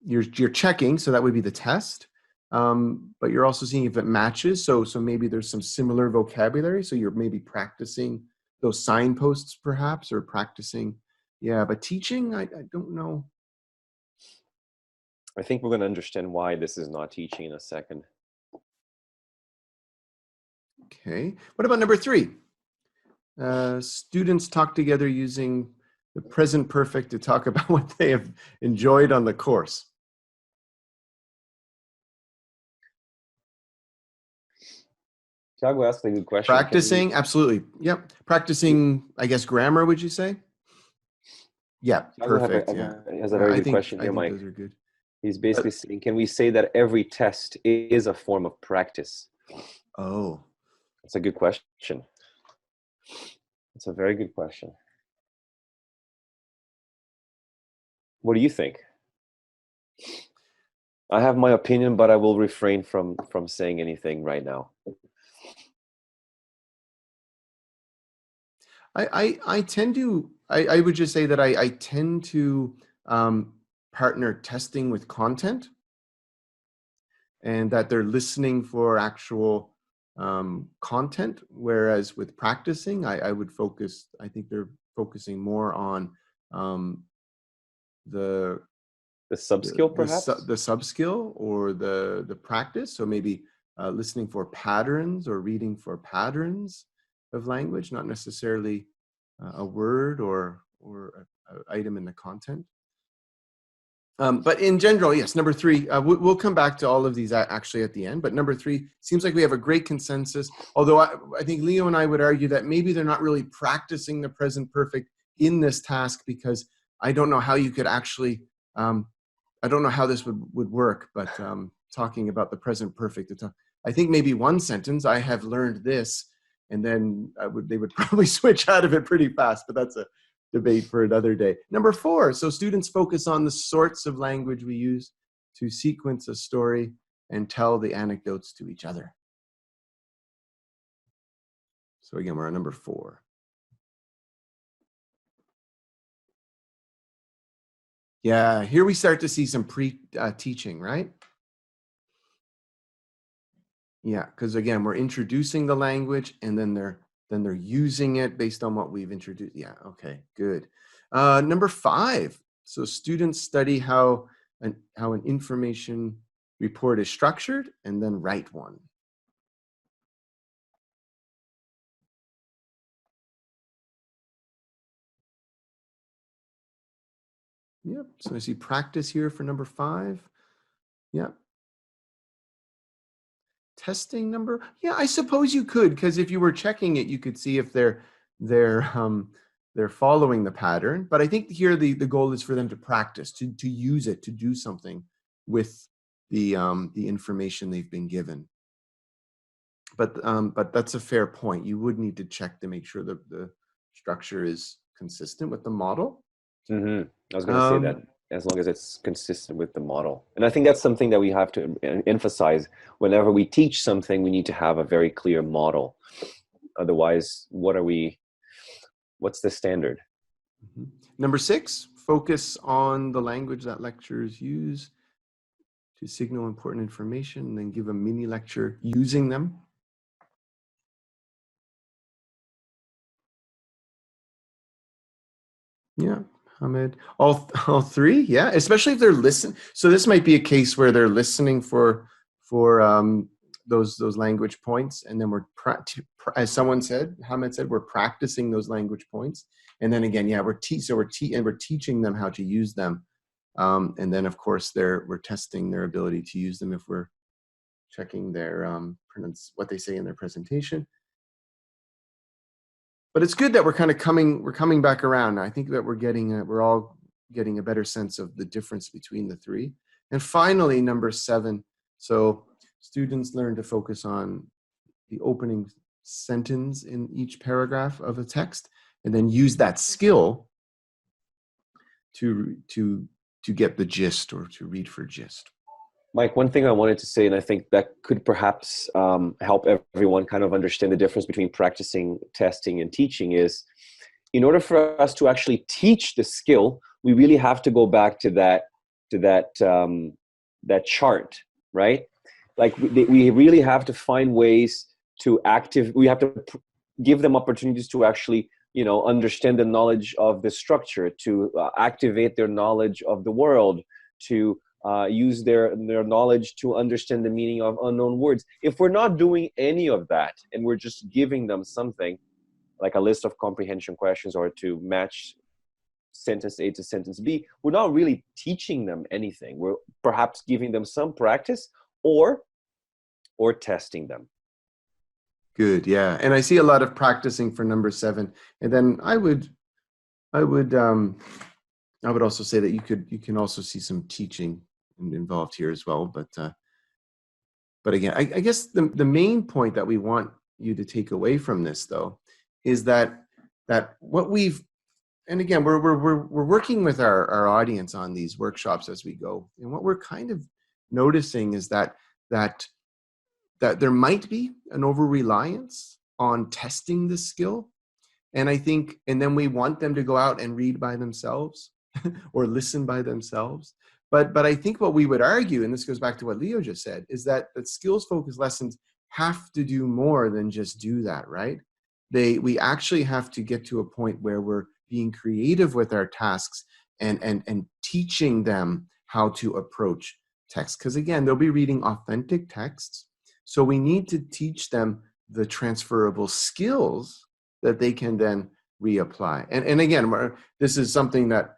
you're checking, so that would be the test. But you're also seeing if it matches. So maybe there's some similar vocabulary. So you're maybe practicing those signposts perhaps, or practicing. Yeah, but teaching, I don't know. I think we're going to understand why this is not teaching in a second. Okay. What about number three? Students talk together using the present perfect to talk about what they have enjoyed on the course. Tiago asked a good question. Practicing, absolutely. Yep. Practicing, I guess, grammar, would you say? Yeah, perfect. He has a very good question here, Mike. Those are good. He's basically saying, can we say that every test is a form of practice? Oh. That's a good question. It's a very good question. What do you think? I have my opinion, but I will refrain from saying anything right now. I tend to, I would just say that I tend to partner testing with content, and that they're listening for actual content, whereas with practicing, I would focus, I think they're focusing more on the sub-skill, perhaps? The sub-skill or the practice. So maybe listening for patterns or reading for patterns of language, not necessarily a word or an item in the content. But in general, yes, number 3, we'll come back to all of these actually at the end, but number 3 seems like we have a great consensus, although I think Leo and I would argue that maybe they're not really practicing the present perfect in this task, because I don't know how you could actually, I don't know how this would work, but talking about the present perfect, I think maybe one sentence, I have learned this, and then they would probably switch out of it pretty fast, but that's a debate for another day. Number 4, so students focus on the sorts of language we use to sequence a story and tell the anecdotes to each other. So again, we're on number 4. Yeah, here we start to see some pre-teaching, right? Yeah, because again, we're introducing the language, and then they're using it based on what we've introduced. Yeah, okay, good. Number 5, so students study how an information report is structured and then write one. Yep, so I see practice here for number 5. Yep. Testing number, yeah, I suppose you could, because if you were checking it, you could see if they're following the pattern. But I think here the goal is for them to practice, to use it, to do something with the information they've been given. But that's a fair point. You would need to check to make sure that the structure is consistent with the model. Mm-hmm. I was going to say that, as long as it's consistent with the model. And I think that's something that we have to emphasize. Whenever we teach something, we need to have a very clear model. Otherwise, what's the standard? Mm-hmm. Number 6, focus on the language that lecturers use to signal important information, and then give a mini lecture using them. Yeah, Hamid. All 3, yeah, especially if they're listening. So this might be a case where they're listening for those language points, and then as someone said, Hamid said, we're practicing those language points, and then again, yeah, we're teaching them how to use them, and then of course we're testing their ability to use them if we're checking their what they say in their presentation. But it's good that we're coming back around. I think that we're all getting a better sense of the difference between the 3. And finally, number 7. So students learn to focus on the opening sentence in each paragraph of a text, and then use that skill to get the gist, or to read for gist. Mike, one thing I wanted to say, and I think that could perhaps help everyone kind of understand the difference between practicing, testing, and teaching, is in order for us to actually teach the skill, we really have to go back to that chart, right? Like we really have to find ways to we have to give them opportunities to actually, understand the knowledge of the structure, to activate their knowledge of the world, to use their knowledge to understand the meaning of unknown words. If we're not doing any of that, and we're just giving them something like a list of comprehension questions, or to match sentence A to sentence B, we're not really teaching them anything. We're perhaps giving them some practice or testing them. Good, yeah. And I see a lot of practicing for number 7. And then I would also say that you can also see some teaching involved here as well. But again, I guess the main point that we want you to take away from this, though, is that what we've, and again, we're working with our audience on these workshops as we go. And what we're kind of noticing is that there might be an over-reliance on testing this skill. And I think, and then we want them to go out and read by themselves or listen by themselves. But I think what we would argue, and this goes back to what Leo just said, is that skills-focused lessons have to do more than just do that, right? We actually have to get to a point where we're being creative with our tasks and teaching them how to approach text. Because again, they'll be reading authentic texts. So we need to teach them the transferable skills that they can then reapply. And again, this is something that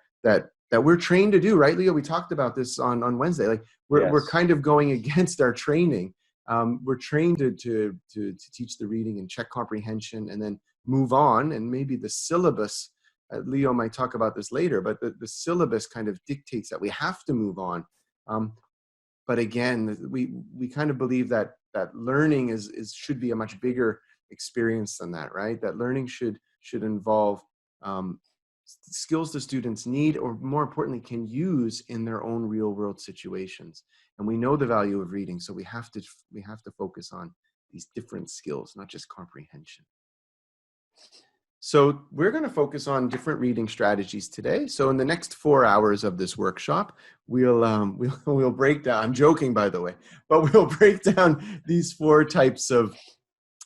we're trained to do, right, Leo? We talked about this on Wednesday. Like we're kind of going against our training. We're trained to teach the reading and check comprehension and then move on. And maybe the syllabus, Leo might talk about this later, but the syllabus kind of dictates that we have to move on. But again, we kind of believe that learning should be a much bigger experience than that, right? That learning should involve skills the students need, or more importantly, can use in their own real world situations. And we know the value of reading, so we have to focus on these different skills, not just comprehension. So we're going to focus on different reading strategies today. So in the next 4 hours of this workshop, we'll break down, I'm joking by the way, but we'll break down these 4 types of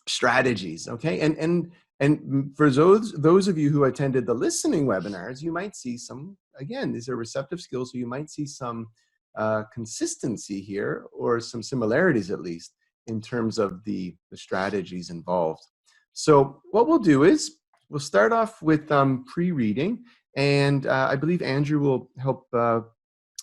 strategies, okay? And for those of you who attended the listening webinars, you might see some, again, these are receptive skills, so you might see some consistency here, or some similarities at least, in terms of the strategies involved. So what we'll do is, we'll start off with pre-reading, and I believe Andrew will help,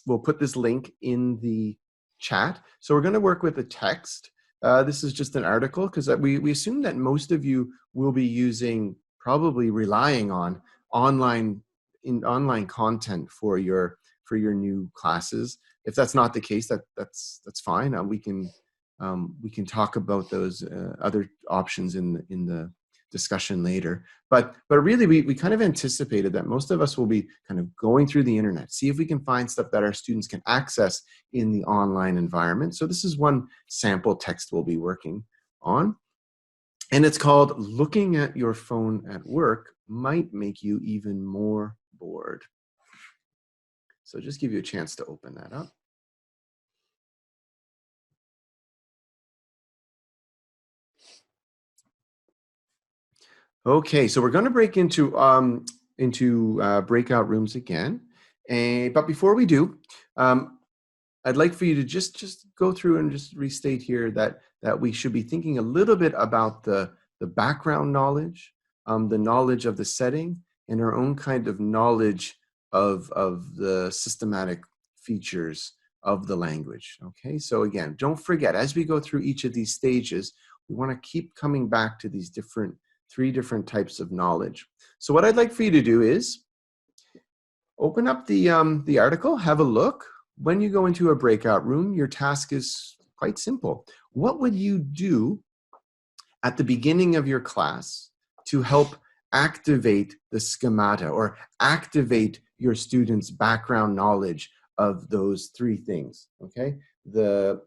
we'll put this link in the chat. So we're going to work with the text. This is just an article, because we assume that most of you will be probably relying on online content for your new classes. If that's not the case, that's fine. We can talk about those other options in the discussion later. But really, we kind of anticipated that most of us will be kind of going through the internet, see if we can find stuff that our students can access in the online environment. So this is one sample text we'll be working on. And it's called "Looking at Your Phone at Work Might Make You Even More Bored." So just give you a chance to open that up. Okay, so we're going to break into breakout rooms again, but before we do, I'd like for you to just go through and just restate here that we should be thinking a little bit about the background knowledge, the knowledge of the setting, and our own kind of knowledge of the systematic features of the language. Okay, so again, don't forget, as we go through each of these stages, we want to keep coming back to these 3 different types of knowledge. So what I'd like for you to do is open up the article, have a look. When you go into a breakout room, your task is quite simple. What would you do at the beginning of your class to help activate the schemata, or activate your students' background knowledge of those 3 things? Okay, the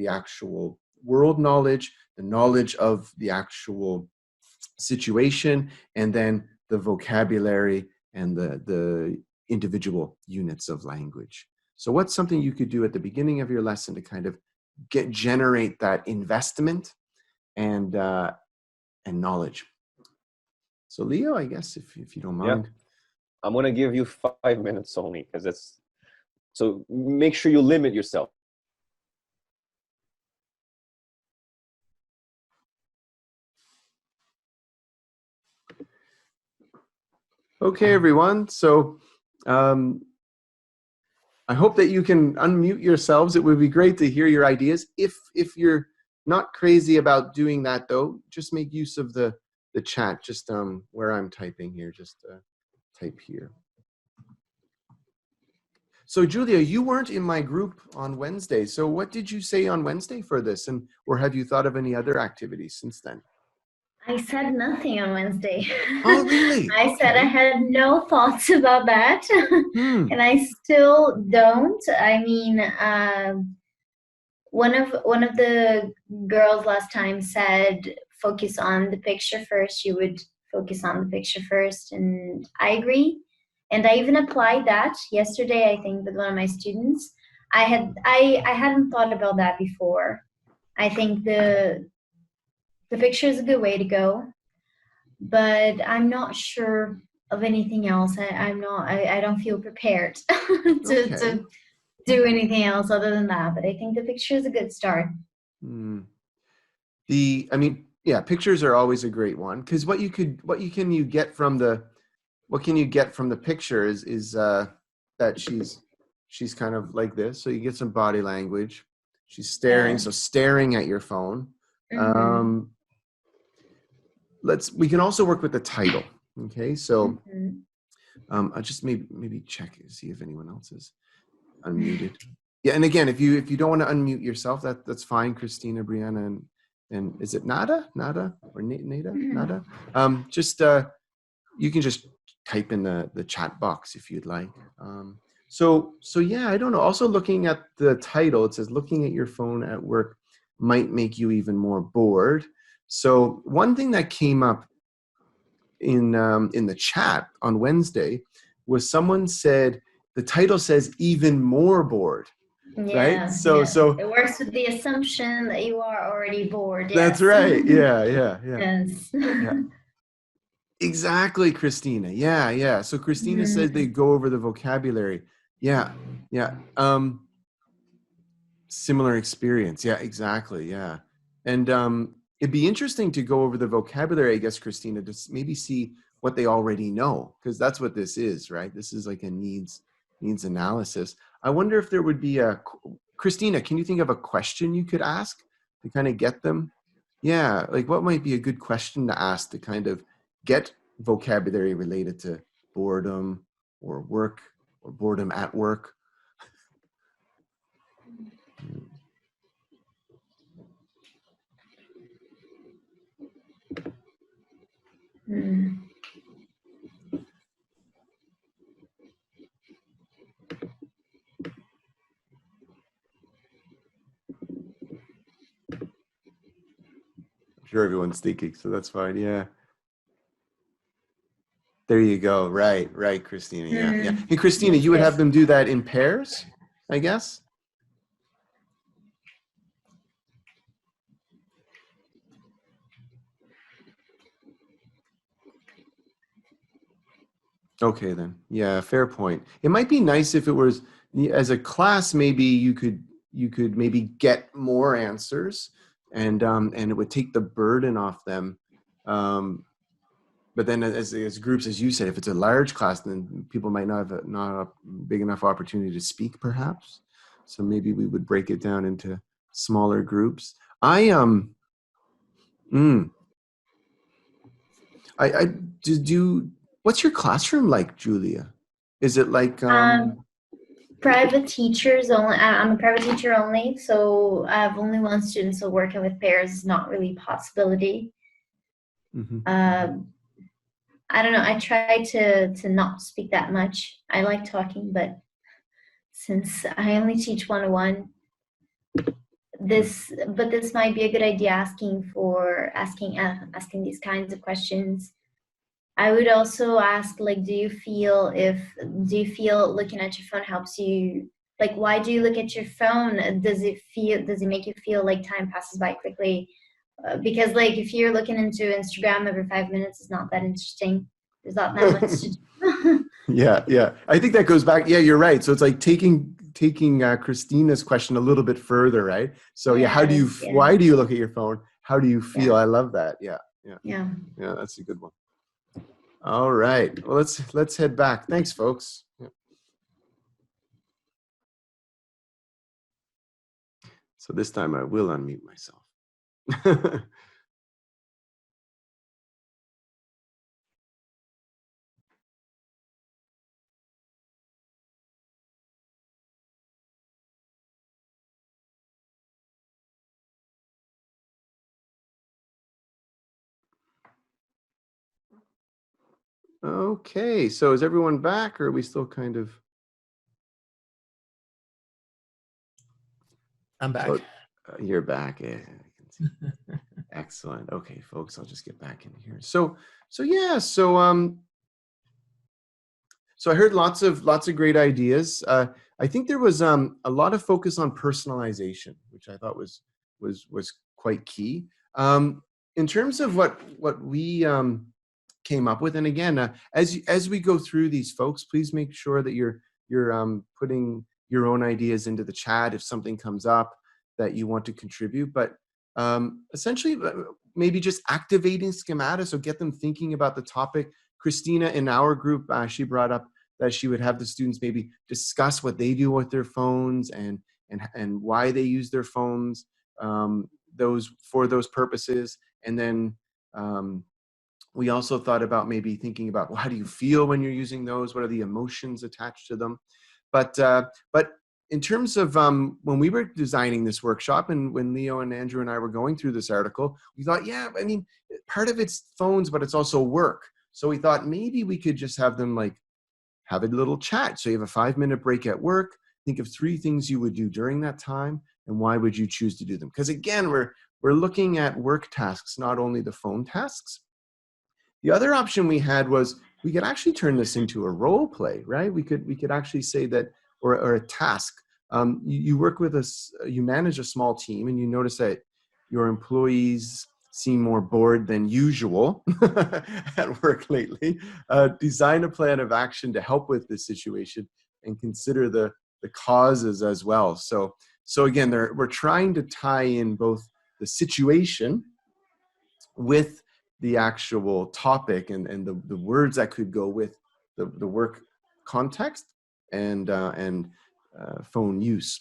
actual world knowledge, the knowledge of the actual situation, and then the vocabulary and the individual units of language. So what's something you could do at the beginning of your lesson to kind of generate that investment and knowledge? So Leo, I guess if you don't mind. Yeah. I'm going to give you 5 minutes only, because so make sure you limit yourself. Okay, everyone. So I hope that you can unmute yourselves. It would be great to hear your ideas. If you're not crazy about doing that, though, just make use of the chat. Just where I'm typing here, just type here. So Julia, you weren't in my group on Wednesday. So what did you say on Wednesday for this? Or have you thought of any other activities since then? I said nothing on Wednesday. Oh, really? I said I Okay. had no thoughts about that, Hmm. and I still don't. I mean, one of the girls last time said focus on the picture first. You would focus on the picture first, and I agree. And I even applied that yesterday, I think, with one of my students. I hadn't thought about that before. I think the picture is a good way to go, but I'm not sure of anything else. I don't feel prepared Okay. to do anything else other than that. But I think the picture is a good start. Hmm. I mean, yeah, pictures are always a great one because what can you get from the picture is that she's kind of like this. So you get some body language. She's staring, Yeah. so staring at your phone. Mm-hmm. We can also work with the title. Okay, so Mm-hmm. I'll just maybe check and see if anyone else is unmuted. Yeah, and again, if you don't want to unmute yourself, that's fine. Christina, Brianna, and is it Nada or Nada? Just you can just type in the chat box if you'd like. So yeah, I don't know. Also, looking at the title, it says looking at your phone at work might make you even more bored. So one thing that came up in the chat on Wednesday was someone said the title says even more bored, right? Yeah, So yeah. so It works with the assumption that you are already bored. that's Yes. right. Yeah. Yes. Yeah. Exactly, Christina. Yeah. So Christina said they go over the vocabulary. Yeah. Similar experience. Yeah, exactly. Yeah. And it'd be interesting to go over the vocabulary, I guess, Christina, to maybe see what they already know, because that's what this is, right? This is like a needs analysis. I wonder if there would be Christina, can you think of a question you could ask to kind of get them? Yeah, like what might be a good question to ask to kind of get vocabulary related to boredom or work or boredom at work? Mm. I'm sure everyone's thinking, so that's fine. Yeah. There you go. Right, Christina. Yeah. And Christina, Yes, you would have yes. them do that in pairs, I guess? Okay, then. Yeah, fair point. It might be nice if it was as a class, maybe you could maybe get more answers and it would take the burden off them. But then as groups, as you said, if it's a large class, then people might not have not a big enough opportunity to speak, perhaps. So maybe we would break it down into smaller groups. Mm, I do. What's your classroom like, Julia? Is it like Private teachers only. I'm a private teacher only, so I have only one student. So working with pairs is not really a possibility. mhm. I don't know. I try to not speak that much. I like talking, but since I only teach 101, this might be a good idea asking these kinds of questions. I would also ask, like, do you feel looking at your phone helps you? Like, why do you look at your phone? Does it make you feel like time passes by quickly? Because like if you're looking into Instagram every 5 minutes, it's not that interesting. There's not that much to do. Yeah. I think that goes back. Yeah, you're right. So it's like taking Christina's question a little bit further, right? So yeah, Yes, yeah, why do you look at your phone? How do you feel? yeah, I love that. Yeah. yeah. That's a good one. All right. Well, let's head back. Thanks, folks. Yeah. So this time I will unmute myself. Okay, so is everyone back, or are we still kind of? I'm back. So, you're back. Yeah, I can see. Excellent. Okay, folks, I'll just get back in here. So I heard lots of great ideas. I think there was a lot of focus on personalization, which I thought was quite key. In terms of what we came up with, and again, as we go through these, folks, please make sure that you're putting your own ideas into the chat if something comes up that you want to contribute. But essentially, maybe just activating schemata, so get them thinking about the topic. Christina in our group, she brought up that she would have the students maybe discuss what they do with their phones and why they use their phones for those purposes. And then we also thought about maybe thinking about, well, how do you feel when you're using those? What are the emotions attached to them? But in terms of when we were designing this workshop, and when Leo and Andrew and I were going through this article, we thought, yeah, I mean, part of it's phones, but it's also work. So we thought maybe we could just have them like have a little chat. So you have a 5-minute break at work. Think of 3 things you would do during that time, and why would you choose to do them? Because again, we're looking at work tasks, not only the phone tasks. The other option we had was we could actually turn this into a role play, right? We could actually say that, or a task. You work with you manage a small team, and you notice that your employees seem more bored than usual at work lately. Design a plan of action to help with this situation, and consider the causes as well. So again, we're trying to tie in both the situation with the actual topic and the words that could go with the work context and phone use.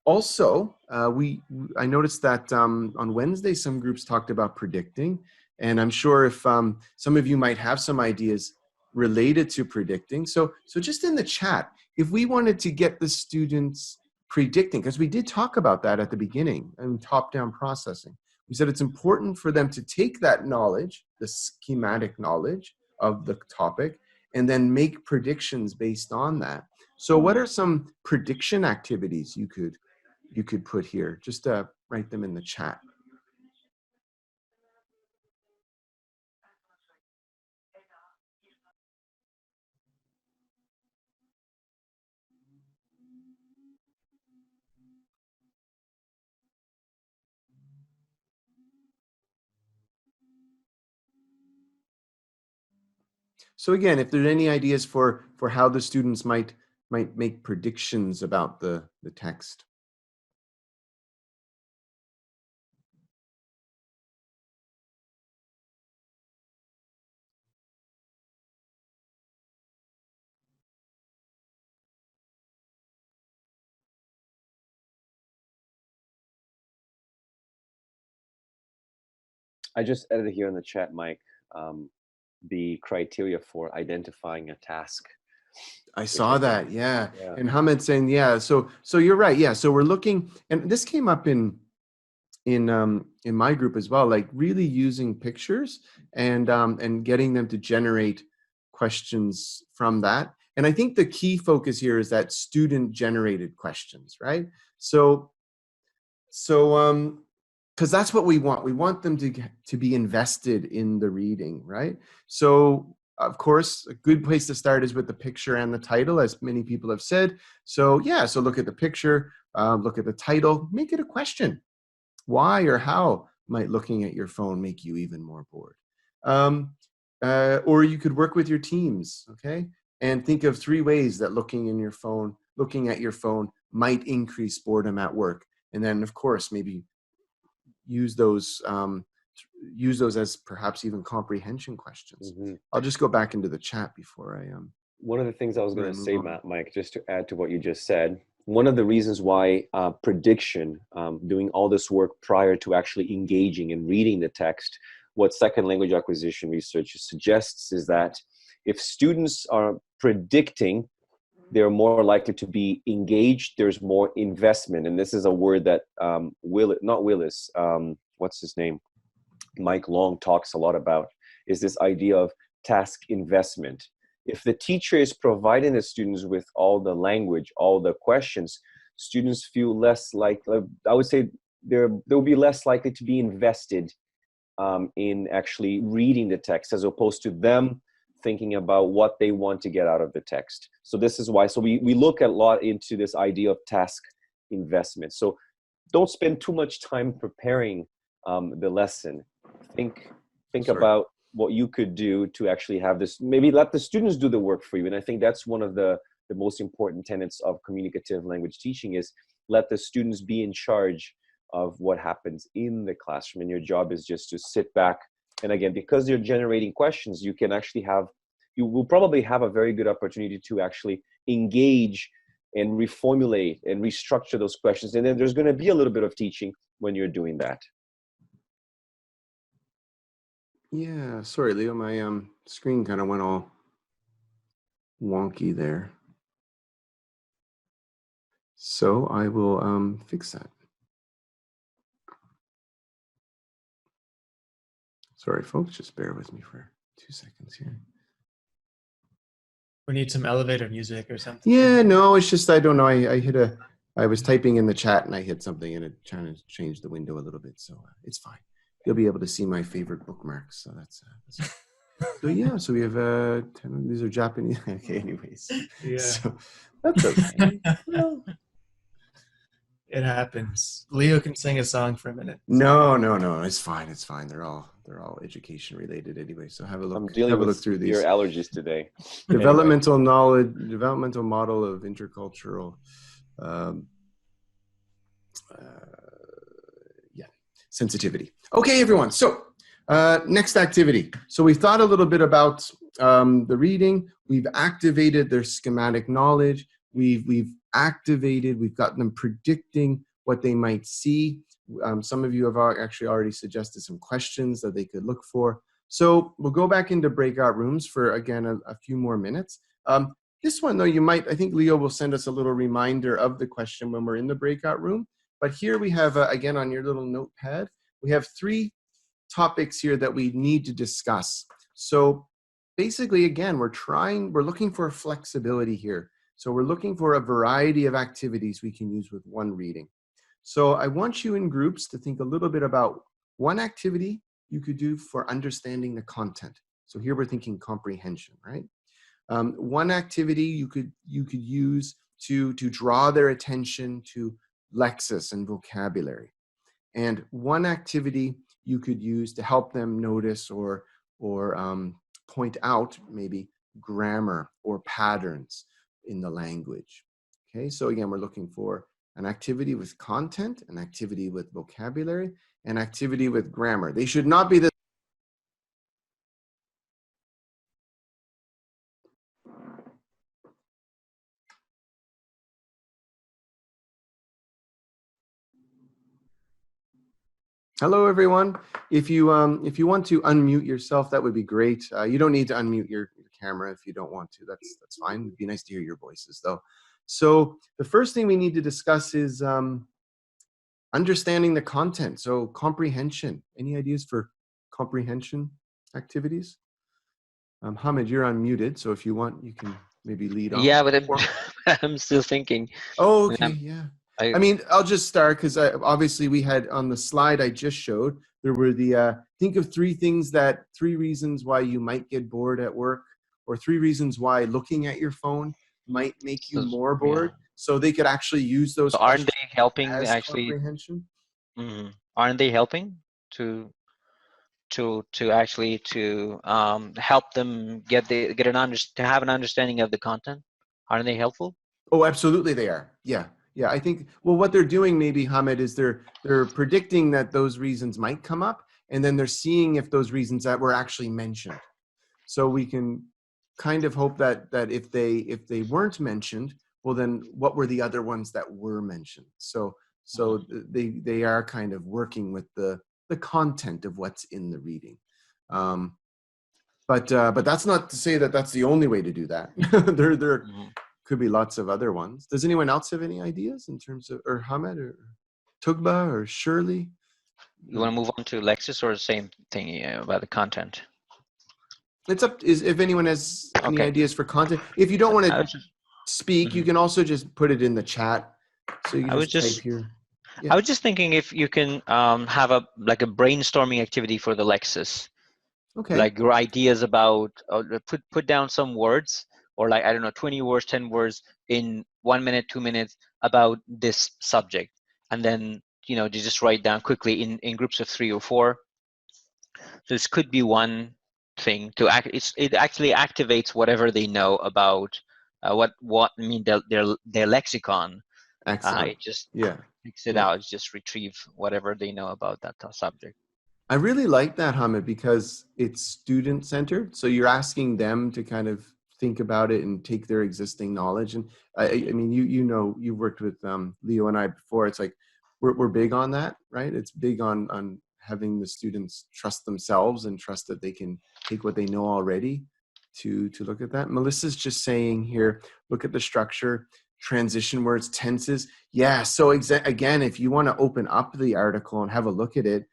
Also, I noticed that on Wednesday, some groups talked about predicting, and I'm sure if some of you might have some ideas related to predicting. So just in the chat, if we wanted to get the students predicting, because we did talk about that at the beginning and top-down processing. We said it's important for them to take that knowledge, the schematic knowledge of the topic, and then make predictions based on that. So what are some prediction activities you could put here? Just write them in the chat. So again, if there's any ideas for how the students might make predictions about the text. I just edited here in the chat, Mike, the criteria for identifying a task. I saw that, yeah. And Hamid saying, yeah. So you're right, yeah. So we're looking, and this came up in my group as well, like really using pictures and getting them to generate questions from that. And I think the key focus here is that student generated questions, right? So because that's what we want. We want them to be invested in the reading, right? So of course, a good place to start is with the picture and the title, as many people have said. So yeah, so look at the picture, look at the title, make it a question. Why or how might looking at your phone make you even more bored? Or you could work with your teams, okay? And think of 3 ways that looking at your phone might increase boredom at work. And then of course, maybe use those as perhaps even comprehension questions. Mm-hmm. I'll just go back into the chat before I one of the things I was going to say, Mike, just to add to what you just said, one of the reasons why prediction, doing all this work prior to actually engaging and reading the text, what second language acquisition research suggests is that if students are predicting, they're more likely to be engaged, there's more investment. And this is a word that what's his name? Mike Long talks a lot about, is this idea of task investment. If the teacher is providing the students with all the language, all the questions, students feel less like, I would say they'll be less likely to be invested in actually reading the text, as opposed to them thinking about what they want to get out of the text. So this is why, so we look a lot into this idea of task investment. So don't spend too much time preparing the lesson. Think about what you could do to actually have this, maybe let the students do the work for you. And I think that's one of the most important tenets of communicative language teaching, is let the students be in charge of what happens in the classroom. And your job is just to sit back. And again, because you're generating questions, you will probably have a very good opportunity to actually engage and reformulate and restructure those questions. And then there's going to be a little bit of teaching when you're doing that. Yeah, sorry, Leo, my screen kind of went all wonky there. So I will fix that. Sorry, folks, just bear with me for 2 seconds here. We need some elevator music or something. Yeah, no, it's just, I don't know. I was typing in the chat and I hit something and it trying to change the window a little bit. So it's fine. You'll be able to see my favorite bookmarks. So that's so yeah, so we have 10, these are Japanese. Okay, anyways. Yeah. So that's okay. Well, it happens. Leo can sing a song for a minute. no, it's fine. It's fine. They're all education related anyway. So have a look. I'm dealing with through these. your allergies today. Developmental knowledge, developmental model of intercultural, sensitivity. Okay, everyone. So next activity. So we've thought a little bit about the reading. We've activated their schematic knowledge. We've got them predicting what they might see. Some of you have actually already suggested some questions that they could look for. So we'll go back into breakout rooms for, again, a few more minutes. This one, though, I think Leo will send us a little reminder of the question when we're in the breakout room. But here we have, again, on your little notepad, we have 3 topics here that we need to discuss. So basically, again, we're looking for flexibility here. So we're looking for a variety of activities we can use with one reading. So I want you in groups to think a little bit about one activity you could do for understanding the content. So here we're thinking comprehension, right? One activity you could use to draw their attention to lexis and vocabulary. And one activity you could use to help them notice or point out maybe grammar or patterns in the language. Okay, so again, we're looking for an activity with content, an activity with vocabulary, an activity with grammar. They should not be the Hello, everyone. If you want to unmute yourself, that would be great. You don't need to unmute your camera if you don't want to. That's fine. It'd be nice to hear your voices, though. So the first thing we need to discuss is understanding the content. So comprehension. Any ideas for comprehension activities? Hamid, you're unmuted, so if you want, you can maybe lead on. Yeah, but I'm still thinking. Oh, okay, yeah. I mean, I'll just start because obviously we had on the slide I just showed, there were the, think of 3 reasons why you might get bored at work, or 3 reasons why looking at your phone might make you more bored. Yeah. So they could actually use those. So aren't they helping actually? Comprehension? Mm-hmm. Aren't they helping to actually help them to have an understanding of the content? Aren't they helpful? Oh, absolutely they are. Yeah. Yeah, I think, well, what they're doing maybe, Hamid, is they're predicting that those reasons might come up, and then they're seeing if those reasons that were actually mentioned. So we can kind of hope that if they weren't mentioned, well, then what were the other ones that were mentioned? So they are kind of working with the content of what's in the reading. But that's not to say that that's the only way to do that. There could be lots of other ones. Does anyone else have any ideas in terms of, or Hamid or Tugba or Shirley? You want to move on to Lexis, or the same thing about the content? It's up, if anyone has any Okay. ideas for content. If you don't want I to was just, speak, you mhm. can also just put it in the chat. So you I was just type just here. I Yeah. was just thinking if you can have a like a brainstorming activity for the Lexus, Okay. like your ideas about put down some words, or like I don't know, 20 words, 10 words in 1 minute, 2 minutes about this subject, and then you just write down quickly in groups of 3 or 4. This could be one thing to act. It actually activates whatever they know about what I mean their lexicon. Excellent. It just Yeah. picks it Yeah. out. It just retrieve whatever they know about that subject. I really like that, Hamid, because it's student centered. So you're asking them to kind of think about it and take their existing knowledge. And I mean, you've worked with Leo and I before. It's like we're big on that, right? It's big on having the students trust themselves and trust that they can take what they know already to look at that. Melissa's just saying here, look at the structure, transition words, tenses. Yeah. So again, if you want to open up the article and have a look at it.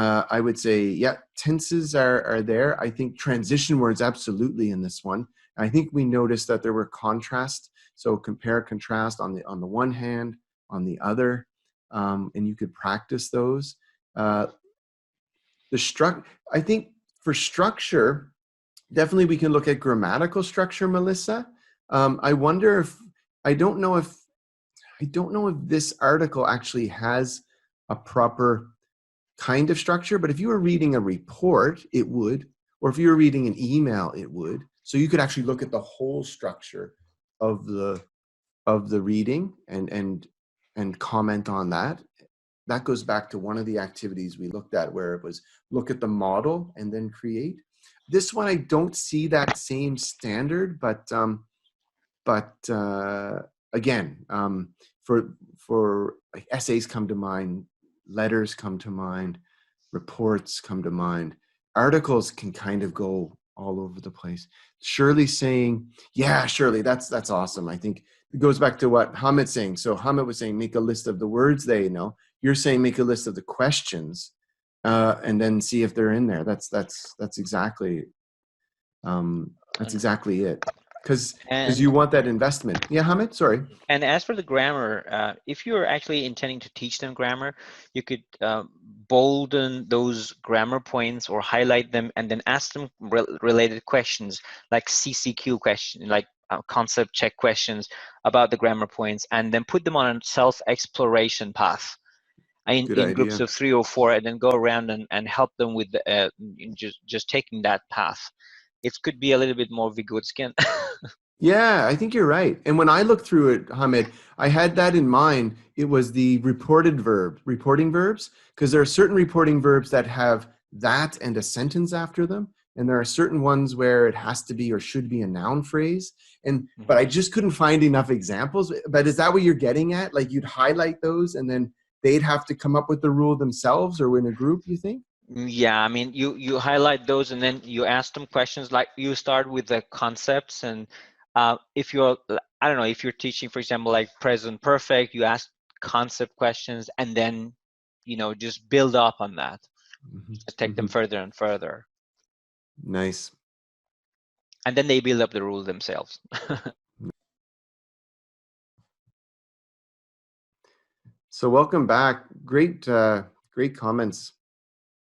I would say, yeah, tenses are there. I think transition words absolutely in this one. I think we noticed that there were contrast. So compare, contrast on the one hand, on the other, and you could practice those. I think for structure, definitely we can look at grammatical structure, Melissa. I wonder if I don't know if this article actually has a proper kind of structure, but if you were reading a report, it would, or if you were reading an email, it would. So you could actually look at the whole structure of the reading and comment on that. That goes back to one of the activities we looked at where it was look at the model and then create. This one I don't see that same standard, but again, for like essays come to mind, letters come to mind, reports come to mind, articles can kind of go all over the place. Shirley's saying, yeah, Shirley, that's awesome. I think it goes back to what Hamid's saying. So Hamid was saying, make a list of the words they know. You're saying make a list of the questions, and then see if they're in there. That's exactly it. Because And you want that investment. Yeah, Hamid, sorry. and as for the grammar, if you're actually intending to teach them grammar, you could bolden those grammar points or highlight them, and then ask them related questions like CCQ questions, like concept check questions about the grammar points, and then put them on a self-exploration path Good in groups idea. of 3 or 4, and then go around and help them with just taking that path. It could be a little bit more Vygotsky. Yeah, I think you're right. And when I looked through it, Hamid, I had that in mind. It was the reporting verbs, because there are certain reporting verbs that have that and a sentence after them. And there are certain ones where it has to be or should be a noun phrase. But I just couldn't find enough examples. But is that what you're getting at? Like you'd highlight those and then they'd have to come up with the rule themselves or in a group, you think? Yeah, I mean, you highlight those and then you ask them questions. Like you start with the concepts, and if you're, I don't know, if you're teaching, for example, like present perfect, you ask concept questions, and then just build up on that. Just take them further and further, Nice. and then they build up the rule themselves. So welcome back. Great comments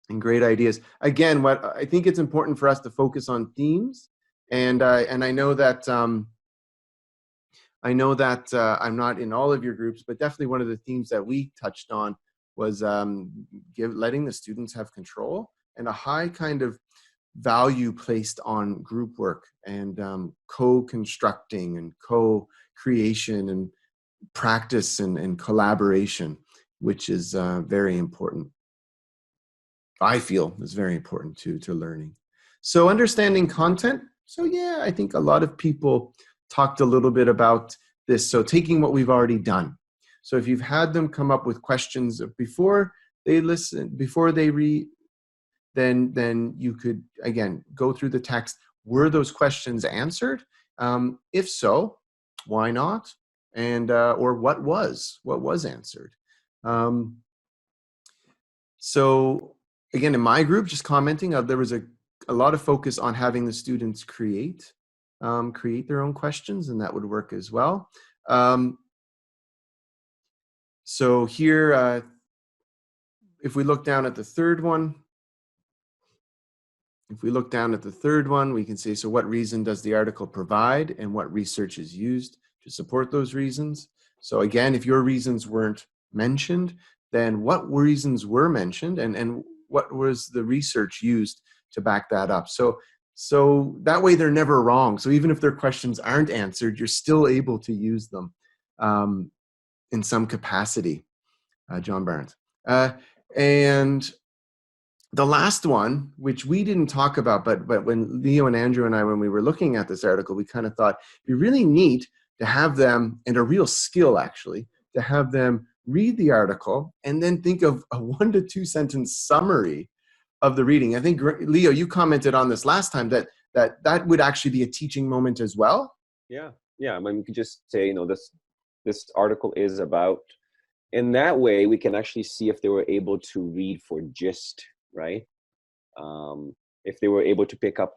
and great ideas. Again, what I think it's important for us to focus on themes, and I know that I'm not in all of your groups, but definitely one of the themes that we touched on was letting the students have control and a high kind of value placed on group work and co-constructing and co-creation and practice and collaboration, which is very important. I feel is very important to learning. So understanding content. So yeah, I think a lot of people talked a little bit about this. So taking what we've already done. So if you've had them come up with questions before they listen, before they read, then you could, again, go through the text. Were those questions answered? If so, why not? And or what was answered? So again, in my group, just commenting, there was a a lot of focus on having the students create their own questions, and that would work as well. So here, if we look down at the third one, we can say, so what reason does the article provide and what research is used to support those reasons? So again, if your reasons weren't mentioned, then what reasons were mentioned and what was the research used to back that up? So that way they're never wrong. So even if their questions aren't answered, you're still able to use them in some capacity, John Barnes. And the last one, which we didn't talk about, but when Leo and Andrew and I, when we were looking at this article, we kind of thought it'd be really neat to have them, and a real skill actually, to have them read the article and then think of a 1 to 2 sentence summary of the reading. I think, Leo, you commented on this last time that would actually be a teaching moment as well. Yeah. I mean, we could just say, this article is about, in that way, we can actually see if they were able to read for gist, right? If they were able to pick up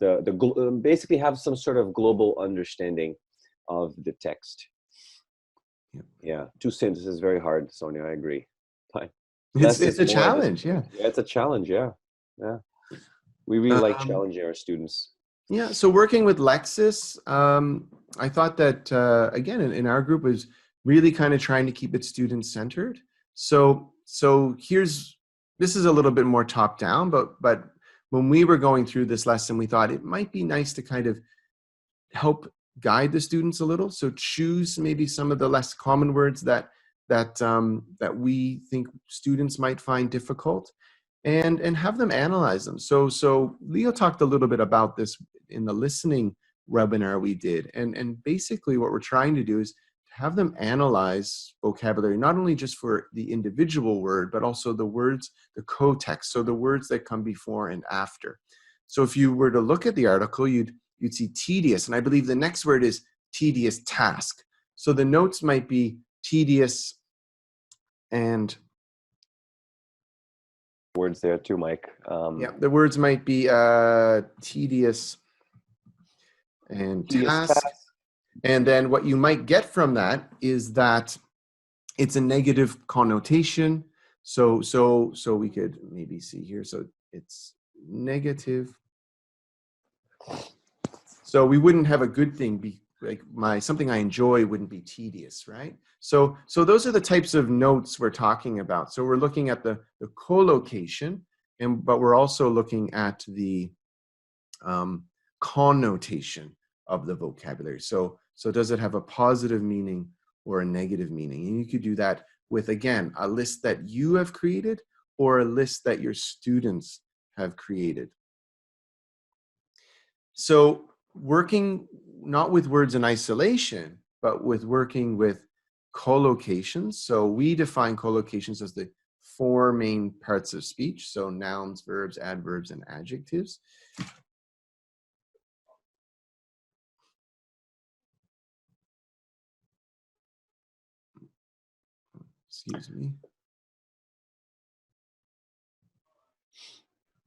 basically have some sort of global understanding of the text. Yeah, 2 sentences is very hard, Sonia, I agree. Fine. It's a challenge, yeah. Yeah, it's a challenge, yeah. We really like challenging our students. Yeah, so working with Lexis, I thought that, again, in our group was really kind of trying to keep it student-centered. So this is a little bit more top-down, but when we were going through this lesson, we thought it might be nice to kind of help guide the students a little. So choose maybe some of the less common words that we think students might find difficult, and have them analyze them. So Leo talked a little bit about this in the listening webinar we did, and basically what we're trying to do is have them analyze vocabulary, not only just for the individual word, but also the words, the co-text, so the words that come before and after. So if you were to look at the article, you'd see tedious, and I believe the next word is tedious task. So the notes might be tedious and words there too, Mike. Yeah, the words might be tedious and task. And then what you might get from that is that it's a negative connotation. So we could maybe see here. So it's negative. So we wouldn't have a good thing be like something I enjoy wouldn't be tedious, right? So those are the types of notes we're talking about. So we're looking at the collocation, but we're also looking at the connotation of the vocabulary. So does it have a positive meaning or a negative meaning? And you could do that with, again, a list that you have created or a list that your students have created. So working not with words in isolation, but with working with collocations. So we define collocations as the 4 main parts of speech. So nouns, verbs, adverbs, and adjectives. Excuse me.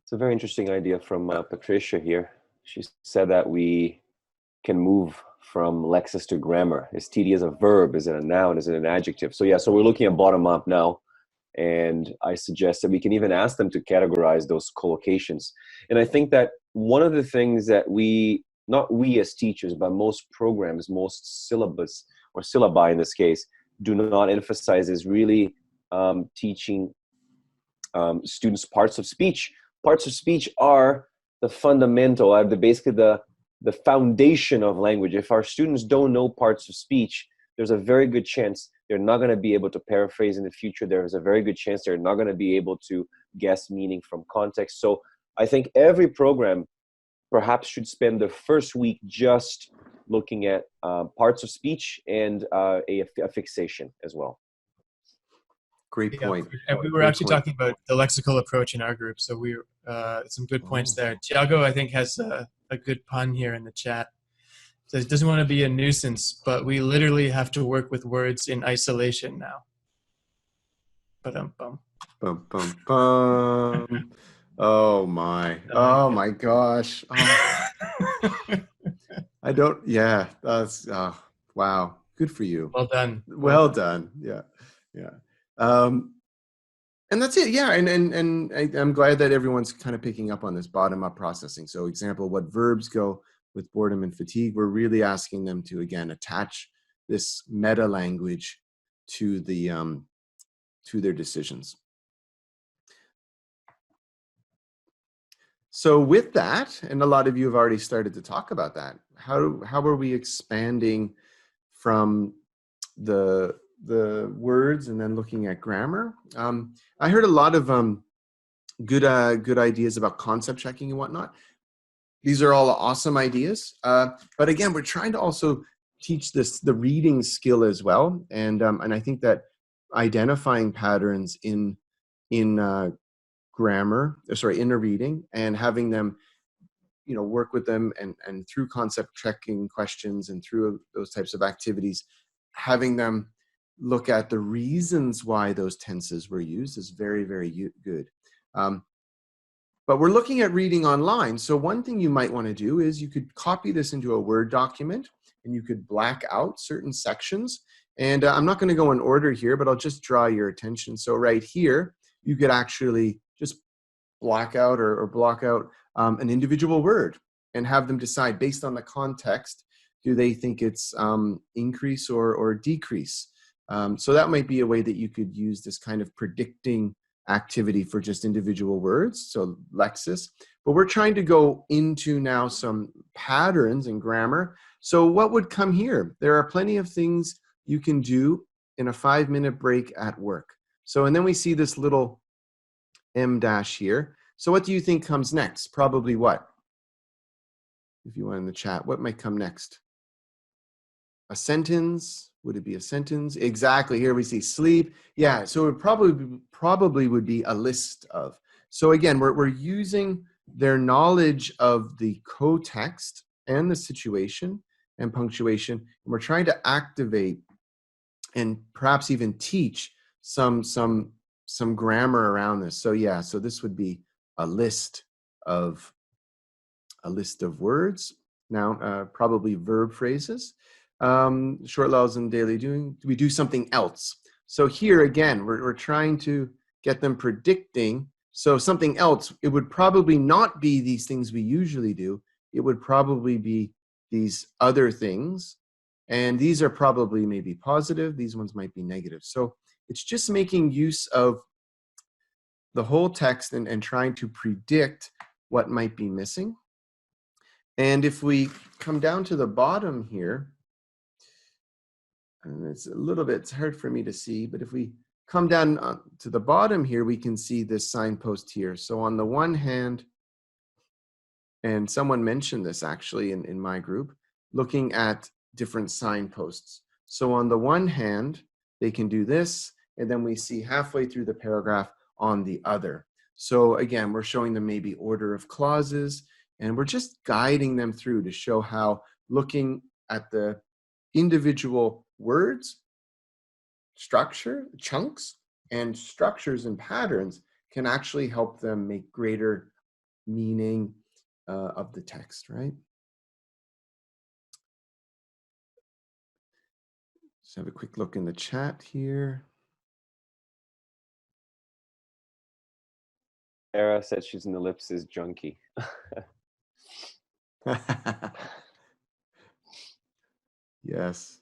It's a very interesting idea from Patricia here. She said that we can move from lexis to grammar. Is tedious a verb? Is it a noun? Is it an adjective? So yeah, so we're looking at bottom up now. And I suggest that we can even ask them to categorize those collocations. And I think that one of the things that not we as teachers, but most programs, most syllabus or syllabi in this case, do not emphasize is really teaching students parts of speech. Parts of speech are the fundamental, basically the foundation of language. If our students don't know parts of speech, there's a very good chance they're not going to be able to paraphrase in the future. There's a very good chance they're not going to be able to guess meaning from context. So I think every program perhaps should spend the first week just looking at parts of speech and a fixation as well. Great point. And we were actually talking about the lexical approach in our group, so we some good points there. Tiago, I think, has a good pun here in the chat. Says doesn't want to be a nuisance, but we literally have to work with words in isolation now. Ba-dum-bum. Bum, bum, bum. Oh my. I like Oh it. my gosh. Oh, I don't. Yeah. That's. Wow. Good for you. Well done. Well done. Yeah. Yeah. And that's it. Yeah. And I'm glad that everyone's kind of picking up on this bottom up processing. So, example, what verbs go with boredom and fatigue, we're really asking them to, again, attach this meta language to to their decisions. So with that, and a lot of you have already started to talk about that, how are we expanding from the words and then looking at grammar? I heard a lot of good ideas about concept checking and whatnot. These are all awesome ideas, but again, we're trying to also teach the reading skill as well, and I think that identifying patterns in grammar, in a reading, and having them, work with them, and through concept checking questions and through those types of activities, having them look at the reasons why those tenses were used is very, very good. But we're looking at reading online. So one thing you might want to do is you could copy this into a Word document and you could black out certain sections. And I'm not going to go in order here, but I'll just draw your attention. So right here, you could actually just black out or block out an individual word and have them decide based on the context, do they think it's increase or decrease? So that might be a way that you could use this kind of predicting activity for just individual words, so Lexis. But we're trying to go into now some patterns in grammar. So what would come here? There are plenty of things you can do in a 5-minute break at work. So, and then we see this little M dash here. So what do you think comes next? Probably what? If you want in the chat, what might come next? A sentence? Would it be a sentence? Exactly. Here we see sleep. Yeah. So it probably would be a list of. So again, we're using their knowledge of the co-text and the situation and punctuation, and we're trying to activate and perhaps even teach some grammar around this. So yeah. So this would be a list of words. Now, probably verb phrases. Short lull in daily doing. We do something else. So here again, we're trying to get them predicting. So something else, it would probably not be these things we usually do. It would probably be these other things. And these are probably maybe positive. These ones might be negative. So it's just making use of the whole text and trying to predict what might be missing. And if we come down to the bottom here, and it's a little bit, it's hard for me to see, but if we come down to the bottom here, we can see this signpost here. So on the one hand, and someone mentioned this actually in my group, looking at different signposts. So on the one hand, they can do this, and then we see halfway through the paragraph on the other. So again, we're showing them maybe order of clauses, and we're just guiding them through to show how looking at the individual words, structure, chunks, and structures and patterns can actually help them make greater meaning of the text, right? Let's have a quick look in the chat here. Sarah said she's an ellipsis junkie. Yes.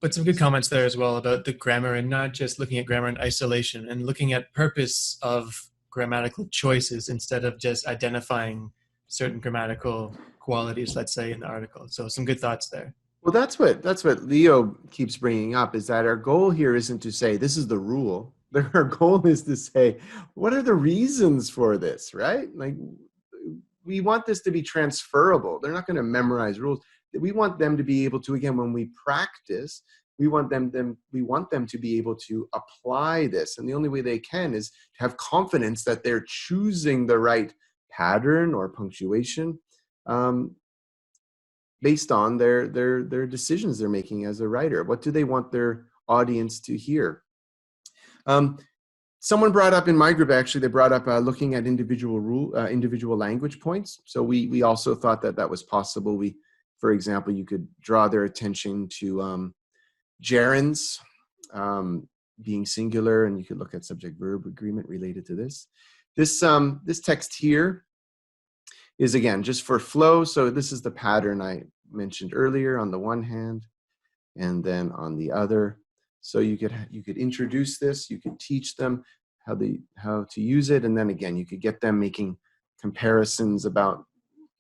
But some good comments there as well about the grammar and not just looking at grammar in isolation and looking at purpose of grammatical choices instead of just identifying certain grammatical qualities, let's say, in the article. So some good thoughts there. Well, that's what Leo keeps bringing up, is that our goal here isn't to say this is the rule. Our goal is to say, what are the reasons for this, right? Like, we want this to be transferable. They're not going to memorize rules. We want them to be able to, again, when we practice, we want them to be able to apply this. And the only way they can is to have confidence that they're choosing the right pattern or punctuation. based on their decisions they're making as a writer. What do they want their audience to hear? Someone brought up in my group, actually, they brought up looking at individual language points. So we also thought that that was possible. For example, you could draw their attention to gerunds being singular, and you could look at subject-verb agreement related to this. This text here is, again, just for flow. So this is the pattern I mentioned earlier on the one hand, and then on the other. So you could introduce this, you could teach them how to use it, and then again, you could get them making comparisons about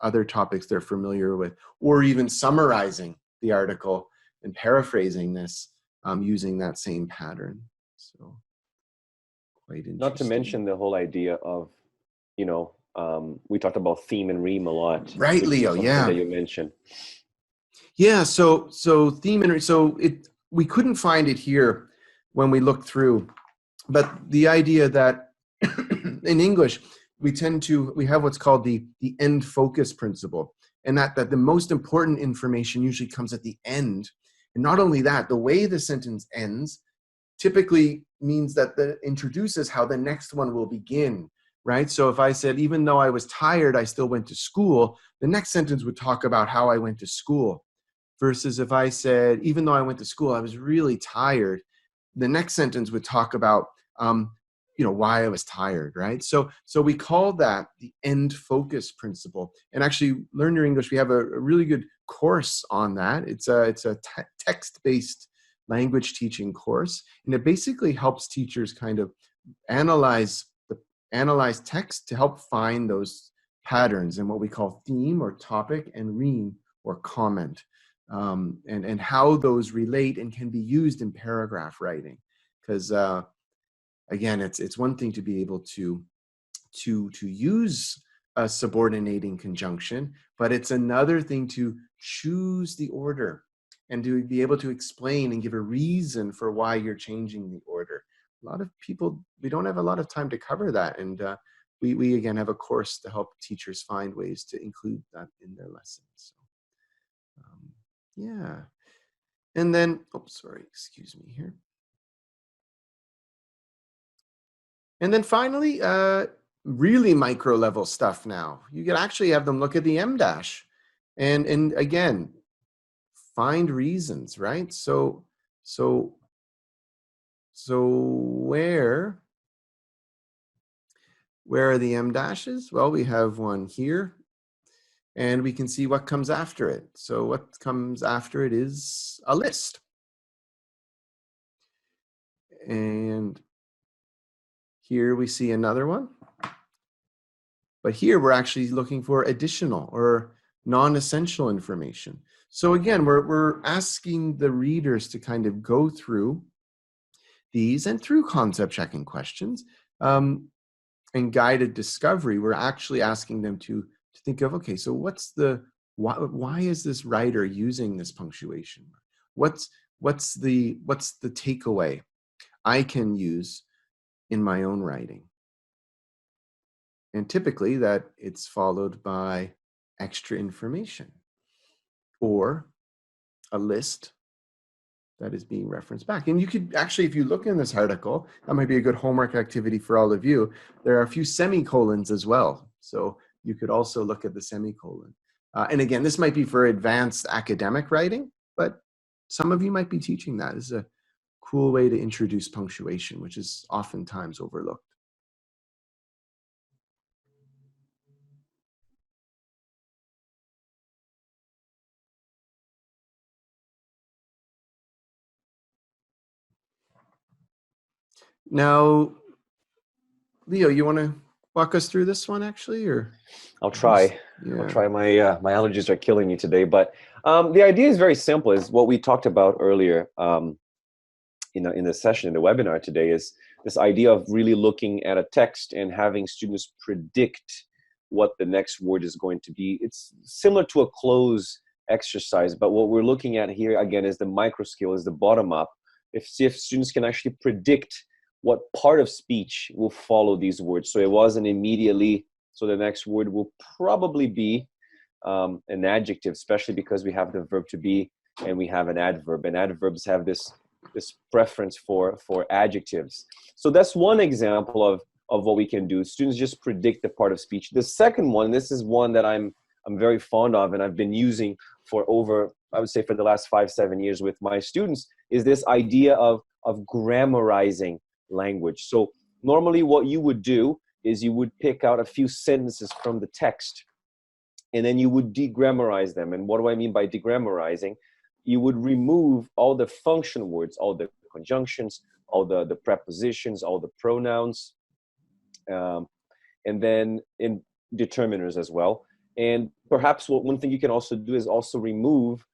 other topics they're familiar with, or even summarizing the article and paraphrasing this using that same pattern. So quite interesting. Not to mention the whole idea of, we talked about theme and rhyme a lot. Right, Leo, yeah. That you mentioned. Yeah, so theme and we couldn't find it here when we looked through, but the idea that in English we have what's called the end focus principle, and that the most important information usually comes at the end. And not only that, the way the sentence ends typically means that introduces how the next one will begin, right? So if I said, even though I was tired, I still went to school, the next sentence would talk about how I went to school. Versus if I said, even though I went to school, I was really tired, the next sentence would talk about, why I was tired, right? So we call that the end focus principle. And actually, Learn Your English, we have a really good course on that. It's a text-based language teaching course, and it basically helps teachers kind of analyze text to help find those patterns in what we call theme or topic, and rhyme or comment. And how those relate and can be used in paragraph writing. Because again, it's one thing to be able to use a subordinating conjunction, but it's another thing to choose the order and to be able to explain and give a reason for why you're changing the order. A lot of people, we don't have a lot of time to cover that, and we again have a course to help teachers find ways to include that in their lessons. So, yeah. And then, excuse me here. And then finally, really micro level stuff now. You can actually have them look at the M dash and again, find reasons, right? So where are the M dashes? Well, we have one here. And we can see what comes after it. So what comes after it is a list. And here we see another one. But here we're actually looking for additional or non-essential information. So again, we're asking the readers to kind of go through these, and through concept checking questions and guided discovery, we're actually asking them to think of, okay, so why is this writer using this punctuation? What's the takeaway I can use in my own writing? And typically that it's followed by extra information or a list that is being referenced back. And you could actually, if you look in this article, that might be a good homework activity for all of you. There are a few semicolons as well. So you could also look at the semicolon. And again, this might be for advanced academic writing, but some of you might be teaching that. This is a cool way to introduce punctuation, which is oftentimes overlooked. Now, Leo, you want to walk us through this one actually, or? I'll try. Yeah. I'll try. My allergies are killing me today, but the idea is very simple. Is what we talked about earlier, in the session, in the webinar today, is this idea of really looking at a text and having students predict what the next word is going to be. It's similar to a cloze exercise, but what we're looking at here again is the micro scale, is the bottom up. If students can actually predict what part of speech will follow these words. So it wasn't immediately, so the next word will probably be, an adjective, especially because we have the verb to be and we have an adverb, and adverbs have this preference for adjectives. So that's one example of what we can do. Students just predict the part of speech. The second one, this is one that I'm very fond of, and I've been using for over, I would say, for the last 5-7 years with my students, is this idea of grammarizing language. So normally what you would do is you would pick out a few sentences from the text, and then you would degrammarize them. And what do I mean by degrammarizing? You would remove all the function words, all the conjunctions, all the prepositions, all the pronouns, and then in determiners as well. And perhaps one thing you can also do is also remove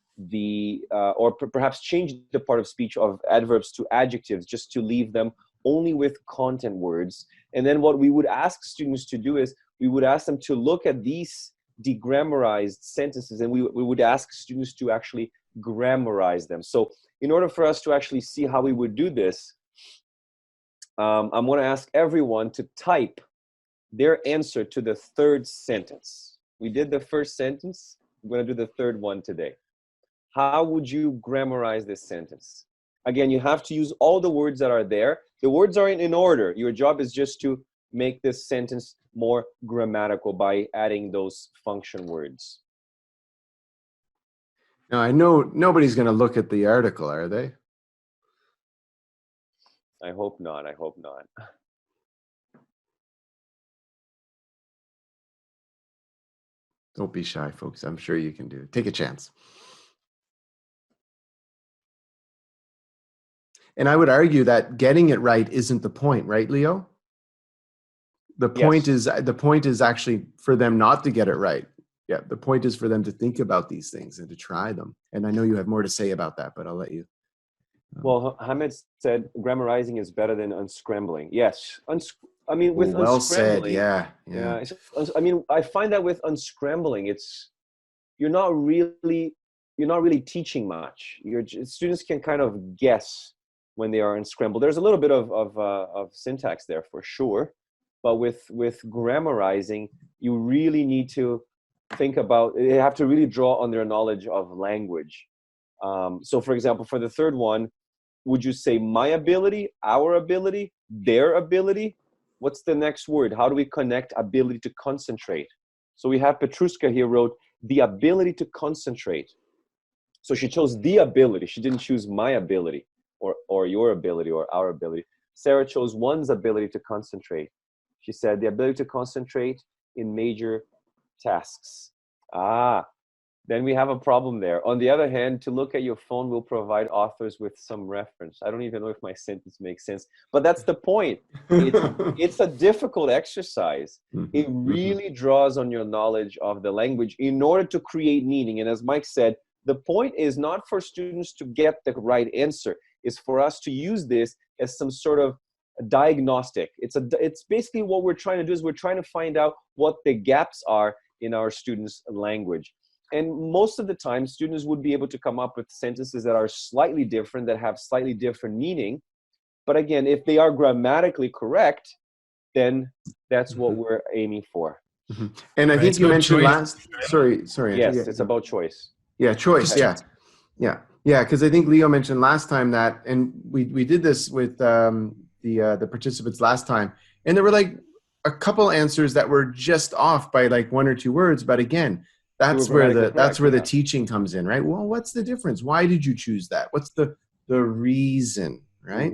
or perhaps change the part of speech of adverbs to adjectives, just to leave them only with content words. And then what we would ask students to do is we would ask them to look at these degrammarized sentences, and we would ask students to actually grammarize them. So in order for us to actually see how we would do this, I'm going to ask everyone to type their answer to the third sentence. We did the first sentence. I'm going to do the third one today. How would you grammarize this sentence? Again, you have to use all the words that are there. The words are in order. Your job is just to make this sentence more grammatical by adding those function words. Now, I know nobody's going to look at the article, are they? I hope not. I hope not. Don't be shy, folks. I'm sure you can do it. Take a chance. And I would argue that getting it right isn't the point, right, Leo? The point is actually for them not to get it right. Yeah, the point is for them to think about these things and to try them. And I know you have more to say about that, but I'll let you. Well, Hamed said grammarizing is better than unscrambling. Yes. I mean, with well unscrambling. said. Yeah. I mean, I find that with unscrambling, you're not really teaching much. Students can kind of guess when they are unscrambled. There's a little bit of syntax there for sure, but with grammarizing, you really need to think about. They have to really draw on their knowledge of language. So, for example, for the third one, would you say my ability, our ability, their ability? What's the next word? How do we connect ability to concentrate? So we have Petruska here wrote the ability to concentrate. So she chose the ability. She didn't choose my ability or your ability or our ability. Sarah chose one's ability to concentrate. She said the ability to concentrate in major tasks. Then we have a problem there. On the other hand, to look at your phone will provide authors with some reference. I don't even know if my sentence makes sense, but that's the point. It's a difficult exercise. It really draws on your knowledge of the language in order to create meaning. And as Mike said, the point is not for students to get the right answer. It's for us to use this as some sort of diagnostic. It's basically what we're trying to do is we're trying to find out what the gaps are in our students' language. And most of the time, students would be able to come up with sentences that are slightly different, that have slightly different meaning. But again, if they are grammatically correct, then that's what we're aiming for. And I think you mentioned sorry. Yes, it's about choice. Yeah, choice. Yeah. Because I think Leo mentioned last time that, and we did this with the participants last time, and there were like a couple answers that were just off by like one or two words. But again, that's where the teaching comes in, right? Well, what's the difference? Why did you choose that? What's the reason, right?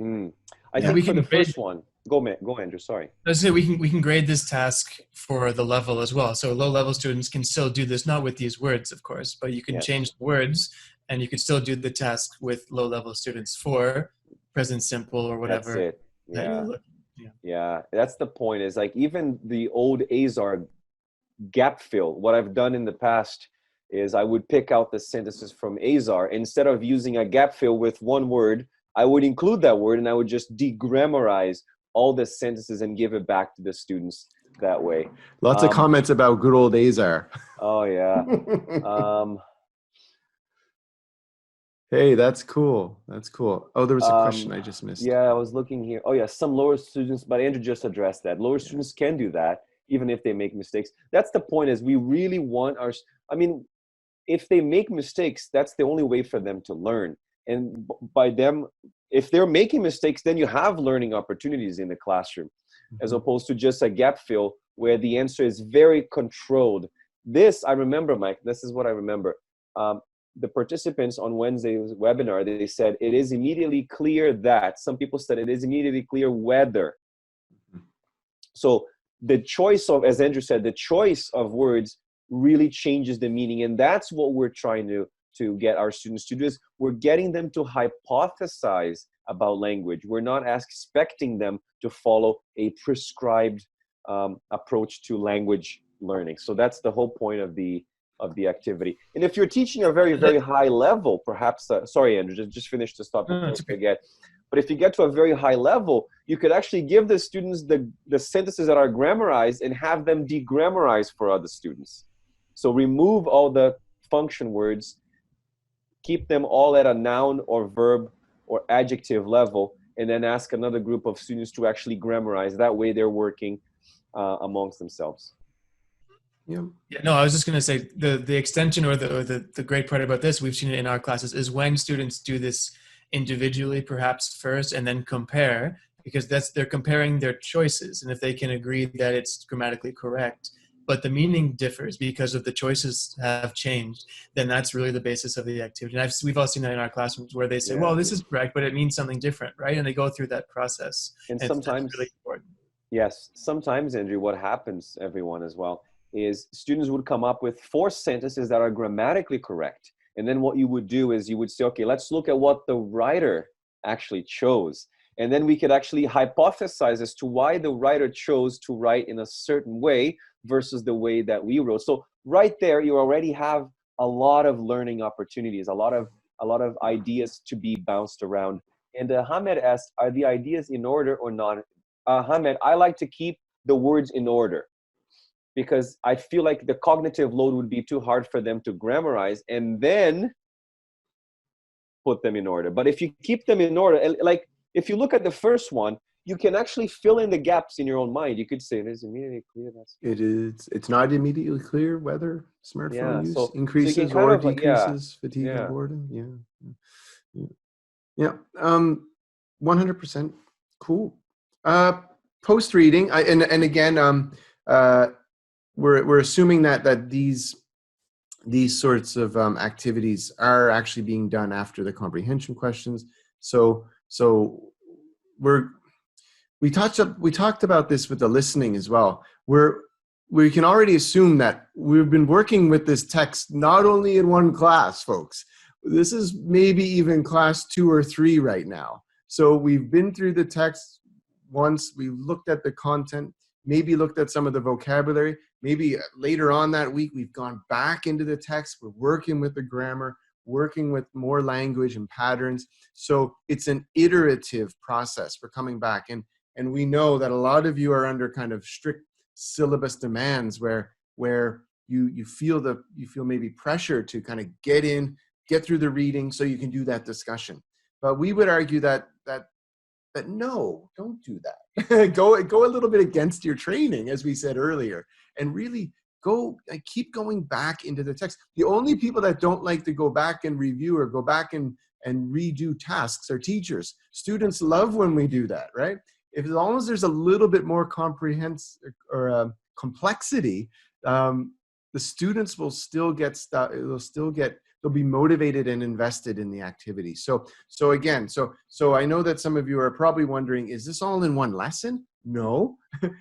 I think for the first one, go Andrew, sorry. Let's say we can grade this task for the level as well. So low level students can still do this, not with these words, of course, but you can change the words and you can still do the task with low level students for present simple or whatever. That's it. Yeah, that's the point, is like even the old Azar gap fill. What I've done in the past is I would pick out the sentences from Azar. Instead of using a gap fill with one word, I would include that word and I would just degrammarize all the sentences and give it back to the students that way. Lots of comments about good old Azar. Oh yeah. Hey, that's cool. That's cool. Oh, there was a question I just missed. Yeah, I was looking here. Oh yeah, some lower students, but Andrew just addressed that. Lower students can do that. even if they make mistakes. That's the point, is we really want our, I mean, if they make mistakes, that's the only way for them to learn. And by them, if they're making mistakes, then you have learning opportunities in the classroom, as opposed to just a gap fill where the answer is very controlled. This, I remember, Mike, this is what I remember. The participants on Wednesday's webinar, they said, it is immediately clear that, some people said it is immediately clear whether. So the choice of, as Andrew said, the choice of words really changes the meaning. And that's what we're trying to get our students to do, is we're getting them to hypothesize about language. We're not expecting them to follow a prescribed approach to language learning. So that's the whole point of the activity. And if you're teaching a very, very high level, perhaps, sorry, Andrew, just finish this topic before I forget. But if you get to a very high level, you could actually give the students the sentences that are grammarized and have them degrammarize for other students. So remove all the function words, keep them all at a noun or verb or adjective level, and then ask another group of students to actually grammarize. That way they're working amongst themselves. Yeah. Yeah, no, I was just going to say the extension or the great part about this, we've seen it in our classes, is when students do this individually, perhaps first, and then compare, because they're comparing their choices. And if they can agree that it's grammatically correct, but the meaning differs because of the choices have changed, then that's really the basis of the activity. And we've all seen that in our classrooms where they say, well, this is correct, but it means something different, right? And they go through that process. And sometimes it's really important. Yes, sometimes, Andrew, what happens, everyone as well, is students would come up with 4 sentences that are grammatically correct. And then what you would do is you would say, okay, let's look at what the writer actually chose. And then we could actually hypothesize as to why the writer chose to write in a certain way versus the way that we wrote. So right there, you already have a lot of learning opportunities, a lot of ideas to be bounced around. And Hamed asked, are the ideas in order or not? Hamed, I like to keep the words in order, because I feel like the cognitive load would be too hard for them to grammarize and then put them in order. But if you keep them in order, like if you look at the first one, you can actually fill in the gaps in your own mind. You could say it is immediately clear. It's not immediately clear whether smartphone use so increases or decreases fatigue and boredom. Yeah. 100% cool. Post reading, and again, we're assuming that these sorts of activities are actually being done after the comprehension questions. So we talked about this with the listening as well. We can already assume that we've been working with this text not only in one class, folks. This is maybe even class 2 or 3 right now. So we've been through the text once, we looked at the content, maybe looked at some of the vocabulary, maybe later on that week we've gone back into the text, we're working with the grammar, working with more language and patterns. So it's an iterative process. We're coming back, and we know that a lot of you are under kind of strict syllabus demands where you feel maybe pressure to kind of get through the reading so you can do that discussion. But we would argue that no, don't do that. go a little bit against your training, as we said earlier, and really keep going back into the text. The only people that don't like to go back and review or go back and redo tasks are teachers. Students love when we do that, right? As long as there's a little bit more comprehensive or complexity, the students will still get stuff. They'll be motivated and invested in the activity. So I know that some of you are probably wondering, is this all in one lesson? No,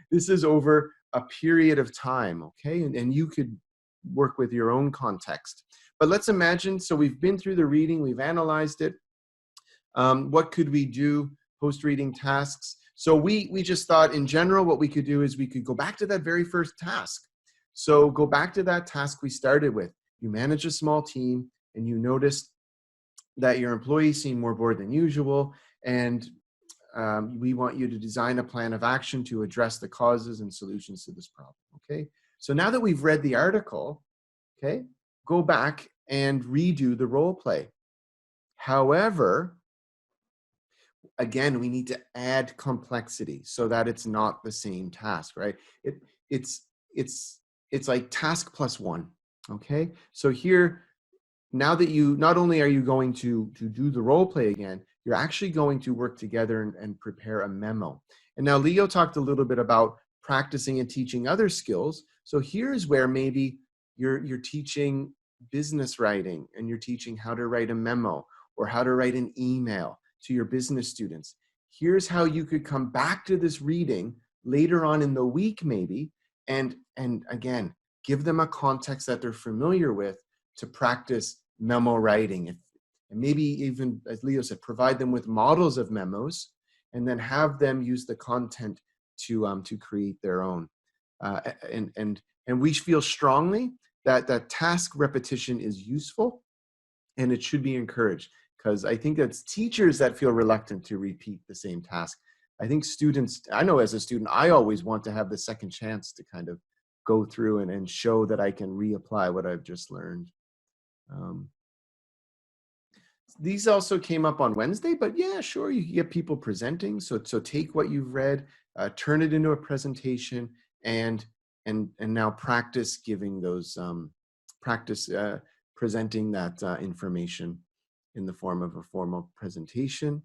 this is over a period of time, okay? And you could work with your own context. But let's imagine, so we've been through the reading, we've analyzed it. What could we do? Post-reading tasks. So we just thought in general, what we could do is we could go back to that very first task. So go back to that task we started with. You manage a small team and you noticed that your employees seem more bored than usual, and we want you to design a plan of action to address the causes and solutions to this problem, okay? So now that we've read the article, okay, go back and redo the role play. However, again, we need to add complexity so that it's not the same task, right? it's like task plus one. Okay, so here, now that you, not only are you going to do the role play again, you're actually going to work together and prepare a memo. And now Leo talked a little bit about practicing and teaching other skills. So here's where maybe you're teaching business writing, and you're teaching how to write a memo or how to write an email to your business students. Here's how you could come back to this reading later on in the week maybe, and again, give them a context that they're familiar with to practice memo writing. And maybe even, as Leo said, provide them with models of memos, and then have them use the content to create their own. And we feel strongly that task repetition is useful, and it should be encouraged, because I think that's teachers that feel reluctant to repeat the same task. I think students, I know as a student, I always want to have the second chance to kind of go through and show that I can reapply what I've just learned. These also came up on Wednesday, but yeah, sure, you can get people presenting. So take what you've read, turn it into a presentation, and now practice giving those, presenting that information in the form of a formal presentation.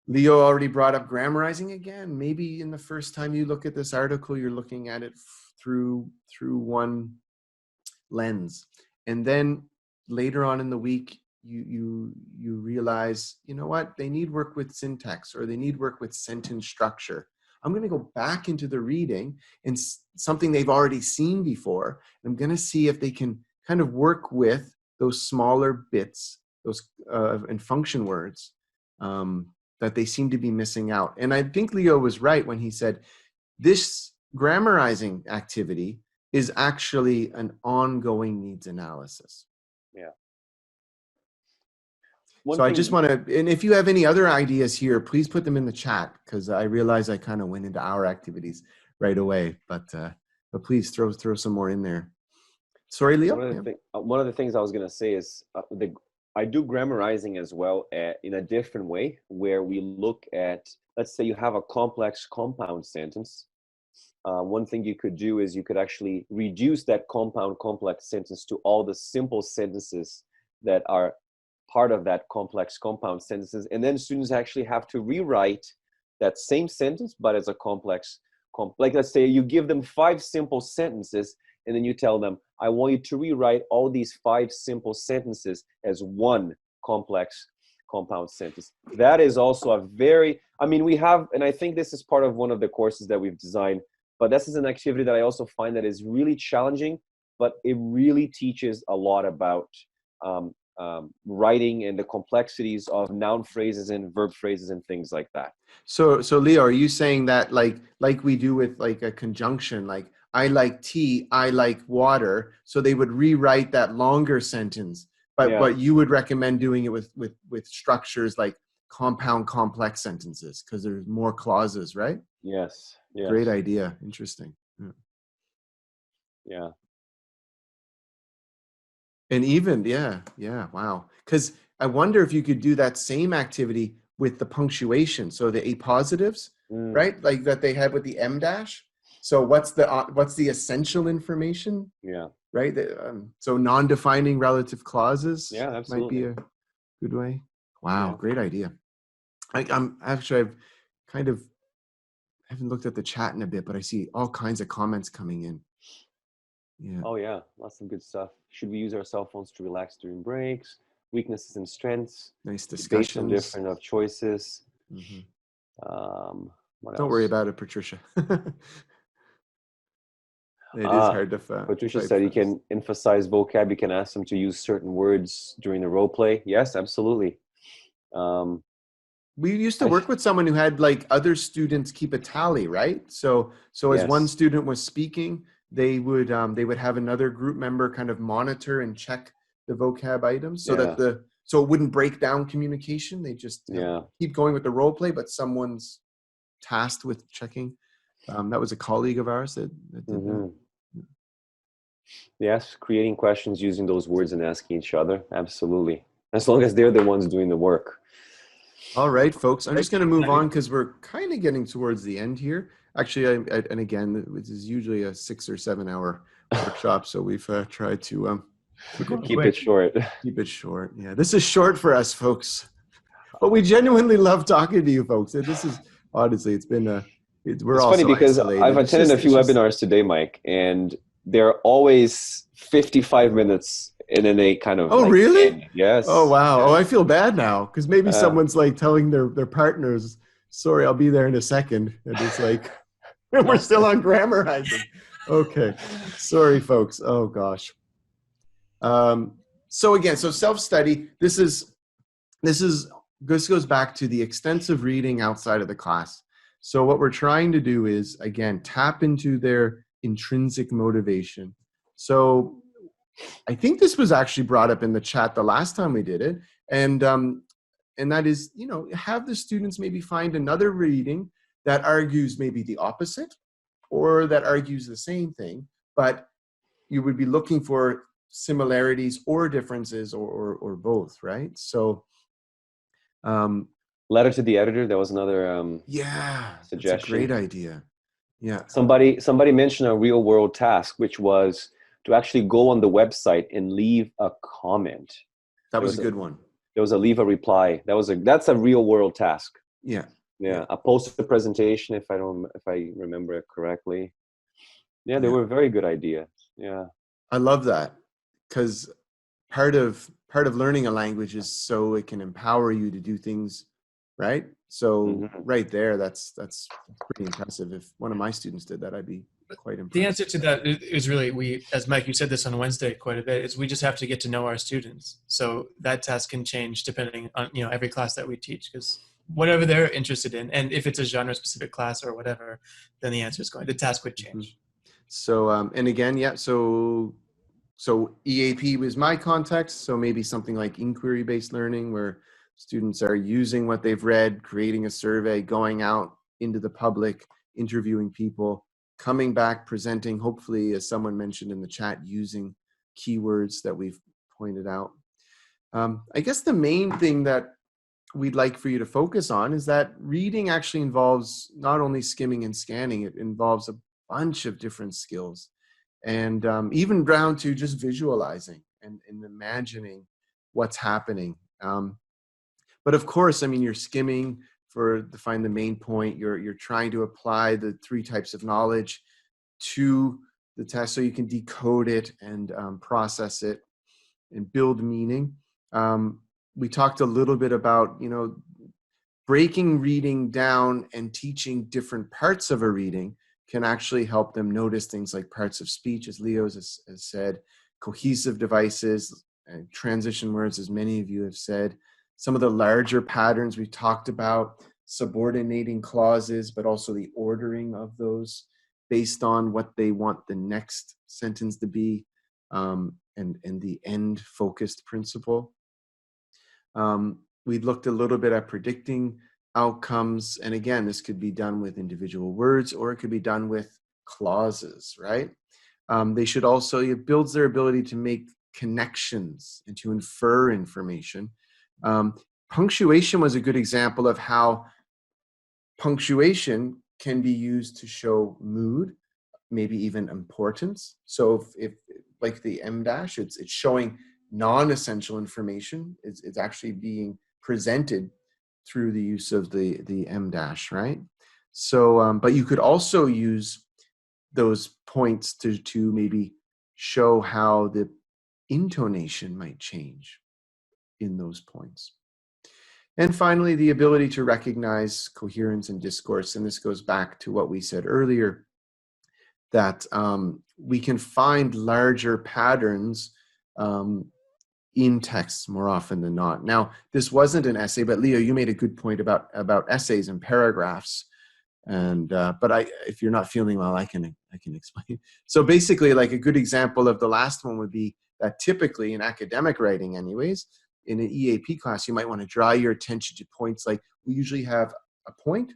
Leo already brought up grammarizing again. Maybe in the first time you look at this article, you're looking at it through one lens. And then later on in the week, you realize, you know what, they need work with syntax, or they need work with sentence structure. I'm going to go back into the reading and something they've already seen before. I'm going to see if they can kind of work with those smaller bits, those and function words that they seem to be missing out. And I think Leo was right when he said this grammarizing activity is actually an ongoing needs analysis. Yeah. So I just want to, and if you have any other ideas here, please put them in the chat, because I realize I kind of went into our activities right away, but please throw some more in there. Sorry, Leo? One of the things I was going to say is I do grammarizing as well in a different way, where we look at, let's say you have a complex compound sentence. One thing you could do is you could actually reduce that compound complex sentence to all the simple sentences that are part of that complex compound sentences. And then students actually have to rewrite that same sentence, but as a complex, like let's say you give them 5 simple sentences, and then you tell them, I want you to rewrite all these 5 simple sentences as one complex compound sentence. That is also a very, I mean, we have, and I think this is part of one of the courses that we've designed, but this is an activity that I also find that is really challenging, but it really teaches a lot about writing and the complexities of noun phrases and verb phrases and things like that. So Leo, are you saying that like we do with like a conjunction, like I like tea, I like water, so they would rewrite that longer sentence, but you would recommend doing it with structures like compound complex sentences, because there's more clauses, right? Yes. Great idea. Interesting. Yeah. And even, wow. Because I wonder if you could do that same activity with the punctuation. So the appositives, right? Like that they had with the M dash. So what's the essential information? Yeah. Right. So non-defining relative clauses. Yeah, absolutely. Might be a good way. Wow. Yeah. Great idea. I've kind of, I haven't looked at the chat in a bit, but I see all kinds of comments coming in. Yeah. Oh yeah, lots of good stuff. Should we use our cell phones to relax during breaks? Weaknesses and strengths. Nice discussions. Based on different of choices. Mm-hmm. What Don't else? worry about it, Patricia. It is hard to find. Patricia said you can emphasize vocab. You can ask them to use certain words during the role play. Yes, absolutely. We used to work with someone who had like other students keep a tally, right? So as one student was speaking, they would have another group member kind of monitor and check the vocab items so that so it wouldn't break down communication. They just keep going with the role play, but someone's tasked with checking. That was a colleague of ours that did that. Yes, creating questions using those words and asking each other. Absolutely. As long as they're the ones doing the work. All right, folks. I'm just going to move on because we're kind of getting towards the end here. Actually, and again, this is usually a 6 or 7 hour workshop, so we've tried to Keep it short. keep it short. Yeah, this is short for us, folks, but we genuinely love talking to you, folks. This is honestly, it's been we're It's all funny so because isolated. I've attended a few It's just- webinars today, Mike, and they're always 55 minutes, and then they kind of Oh, like really? end. Yes. Oh, wow. Yeah. Oh, I feel bad now because maybe Uh, someone's like telling their partners, "Sorry, I'll be there in a second," and it's like we're still on grammar. Okay, sorry, folks. Oh gosh. So again, so self-study. This goes back to the extensive reading outside of the class. So what we're trying to do is, again, tap into their intrinsic motivation. So I think this was actually brought up in the chat the last time we did it. And that is, have the students maybe find another reading that argues maybe the opposite or that argues the same thing, but you would be looking for similarities or differences or both, right? So Letter to the editor. That was another yeah, suggestion. that's a great idea. Yeah. Somebody mentioned a real world task, which was to actually go on the website and leave a comment. That was a good one. There was a leave a reply. That's a real world task. Yeah. Yeah. A poster presentation, if I remember it correctly. Yeah, they were very good ideas. Yeah. I love that because part of learning a language is so it can empower you to do things, right? So right there, that's pretty impressive. If one of my students did that, I'd be quite impressed. The answer to that is really, as Mike, you said this on Wednesday quite a bit, is we just have to get to know our students. So that task can change depending on, every class that we teach, because whatever they're interested in, and if it's a genre specific class or whatever, then the task would change. So, and again, yeah, so EAP was my context. So maybe something like inquiry-based learning where students are using what they've read, creating a survey, going out into the public, interviewing people, coming back, presenting, hopefully, as someone mentioned in the chat, using keywords that we've pointed out. I guess the main thing that we'd like for you to focus on is that reading actually involves not only skimming and scanning, it involves a bunch of different skills. And even down to just visualizing and imagining what's happening. But of course, I mean, you're skimming to find the main point. You're trying to apply the 3 types of knowledge to the test so you can decode it and process it and build meaning. We talked a little bit about, breaking reading down and teaching different parts of a reading can actually help them notice things like parts of speech, as Leo has said, cohesive devices, and transition words, as many of you have said. Some of the larger patterns we talked about, subordinating clauses, but also the ordering of those based on what they want the next sentence to be, and the end-focused principle. We looked a little bit at predicting outcomes. And again, this could be done with individual words or it could be done with clauses, right? They should also, it builds their ability to make connections and to infer information. Punctuation was a good example of how punctuation can be used to show mood, maybe even importance. So if like the M dash, it's showing non-essential information. It's actually being presented through the use of the M dash, right? So, but you could also use those points to maybe show how the intonation might change in those points. And finally, the ability to recognize coherence and discourse. And this goes back to what we said earlier, that we can find larger patterns in texts more often than not. Now, this wasn't an essay, but Leo, you made a good point about essays and paragraphs. And but if you're not feeling well, I can explain. So basically, like a good example of the last one would be that typically in academic writing, anyways, in an EAP class, you might want to draw your attention to points like we usually have a point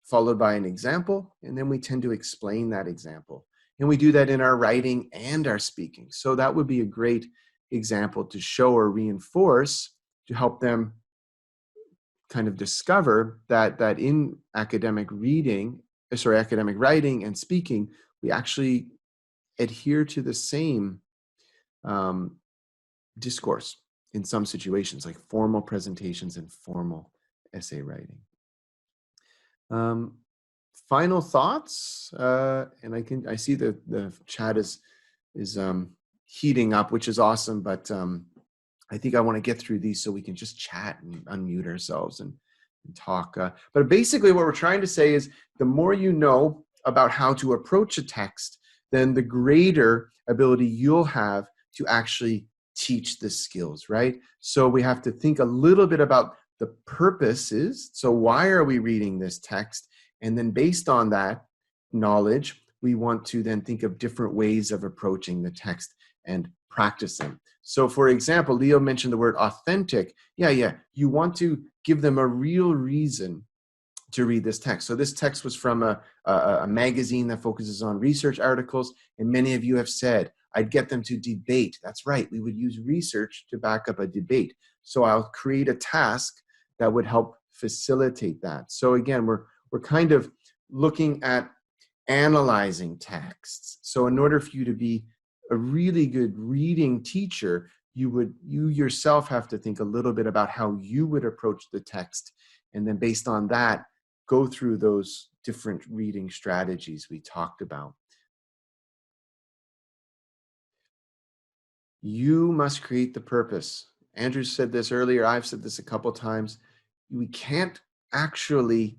followed by an example, and then we tend to explain that example. And we do that in our writing and our speaking. So that would be a great example to show or reinforce to help them kind of discover that in academic reading academic writing and speaking, we actually adhere to the same discourse in some situations, like formal presentations and formal essay writing. Final thoughts, and I see the chat is heating up, which is awesome, but I think I want to get through these so we can just chat and unmute ourselves and talk. But basically what we're trying to say is the more you know about how to approach a text, then the greater ability you'll have to actually teach the skills, right? So we have to think a little bit about the purposes. So why are we reading this text? And then based on that knowledge, we want to then think of different ways of approaching the text and practice them. So for example, Leo mentioned the word authentic. Yeah. You want to give them a real reason to read this text. So this text was from a magazine that focuses on research articles. And many of you have said, I'd get them to debate. That's right. We would use research to back up a debate. So I'll create a task that would help facilitate that. So again, we're kind of looking at analyzing texts. So in order for you to be a really good reading teacher, you yourself have to think a little bit about how you would approach the text. And then based on that, go through those different reading strategies we talked about. You must create the purpose. Andrew said this earlier. I've said this a couple times. We can't actually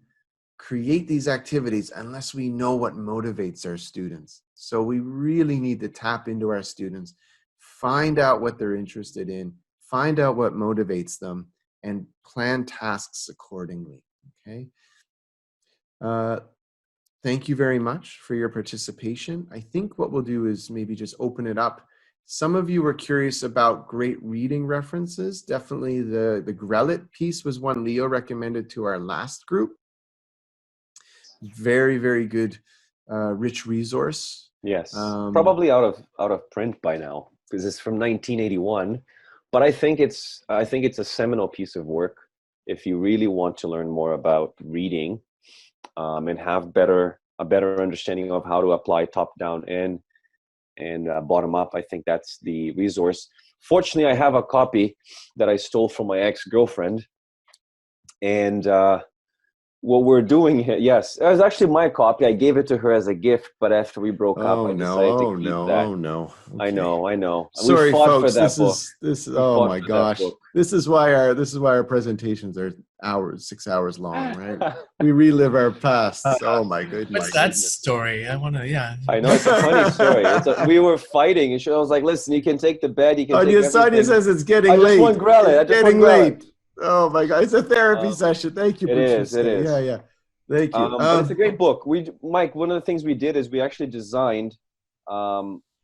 create these activities unless we know what motivates our students. So we really need to tap into our students, find out what they're interested in, find out what motivates them, and plan tasks accordingly, okay? Thank you very much for your participation. I think what we'll do is maybe just open it up. Some of you were curious about great reading references. Definitely the Grellet piece was one Leo recommended to our last group. Very, very good, rich resource. Yes, probably out of print by now because it's from 1981. But I think it's a seminal piece of work if you really want to learn more about reading and have a better understanding of how to apply top down and bottom up. I think that's the resource. Fortunately, I have a copy that I stole from my ex-girlfriend, and what we're doing here, yes, it was actually my copy. I gave it to her as a gift, but after we broke up, I decided to keep that. Oh no! Okay. I know. Sorry, we fought folks. for that book. This is oh my gosh! This is why our presentations are 6 hours long, right? We relive our past. Oh my goodness! What's that story? I want to. Yeah. I know it's a funny story. We were fighting, and I was like, "Listen, you can take the bed. You can take everything." Sonia says it's getting late. I just want Grellet. It's getting late. Oh my God! It's a therapy session. Thank you. It is. Yeah. Thank you. But it's a great book. Mike, one of the things we did is we actually designed.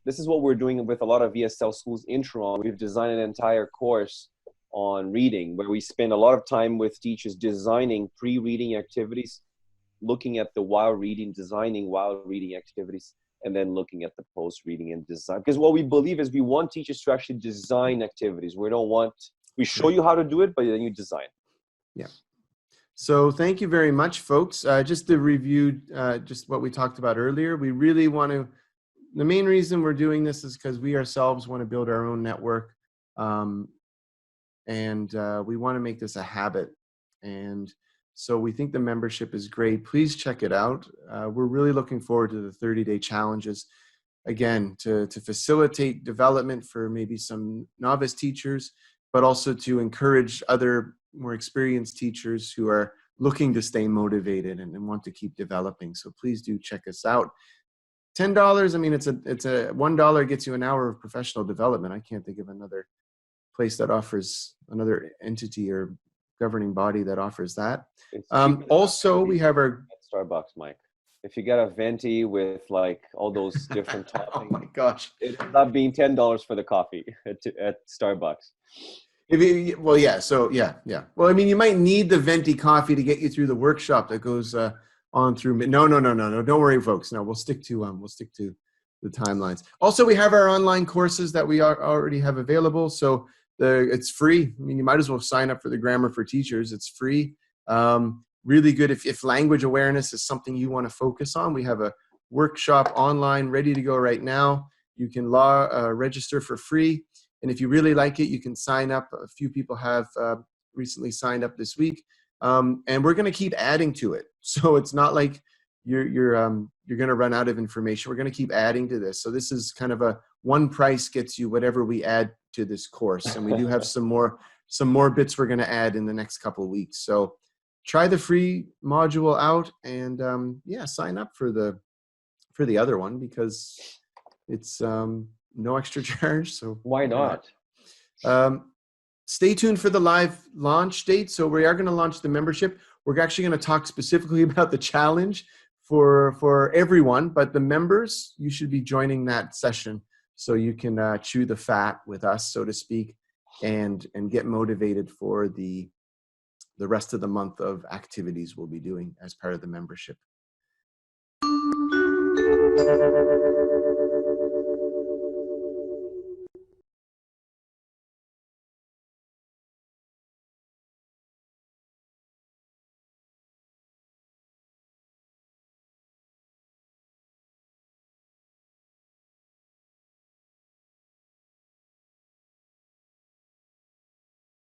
This is what we're doing with a lot of ESL schools in Toronto. We've designed an entire course on reading, where we spend a lot of time with teachers designing pre-reading activities, looking at the designing while reading activities, and then looking at the post-reading and design. Because what we believe is we want teachers to actually design activities. We show you how to do it, but then you design. Yeah. So thank you very much, folks. Just to review just what we talked about earlier, we really want to, the main reason we're doing this is because we ourselves want to build our own network. And we want to make this a habit. And so we think the membership is great. Please check it out. We're really looking forward to the 30-day challenges. Again, to facilitate development for maybe some novice teachers, but also to encourage other more experienced teachers who are looking to stay motivated and want to keep developing. So please do check us out. $10, I mean, it's a $1 gets you an hour of professional development. I can't think of another place that offers, another entity or governing body that offers that. Also, we have our Starbucks, Mike. If you get a venti with like all those different toppings, oh my gosh, it ends up being $10 for the coffee at Starbucks. Well, Well, I mean, you might need the venti coffee to get you through the workshop that goes on through. No. Don't worry, folks. No, we'll stick to the timelines. Also, we have our online courses that we already have available. So it's free. I mean, you might as well sign up for the Grammar for Teachers. It's free. really good if language awareness is something you want to focus on. We have a workshop online ready to go right now. You can register for free. And if you really like it, you can sign up. A few people have recently signed up this week. And we're going to keep adding to it. So it's not like you're going to run out of information. We're going to keep adding to this. So this is kind of a one price gets you whatever we add to this course. And we do have some more bits we're going to add in the next couple of weeks. So try the free module out and sign up for the other one because it's no extra charge. So Why not? Stay tuned for the live launch date. So we are going to launch the membership. We're actually going to talk specifically about the challenge for everyone, but the members, you should be joining that session so you can chew the fat with us, so to speak, and get motivated for the rest of the month of activities we'll be doing as part of the membership.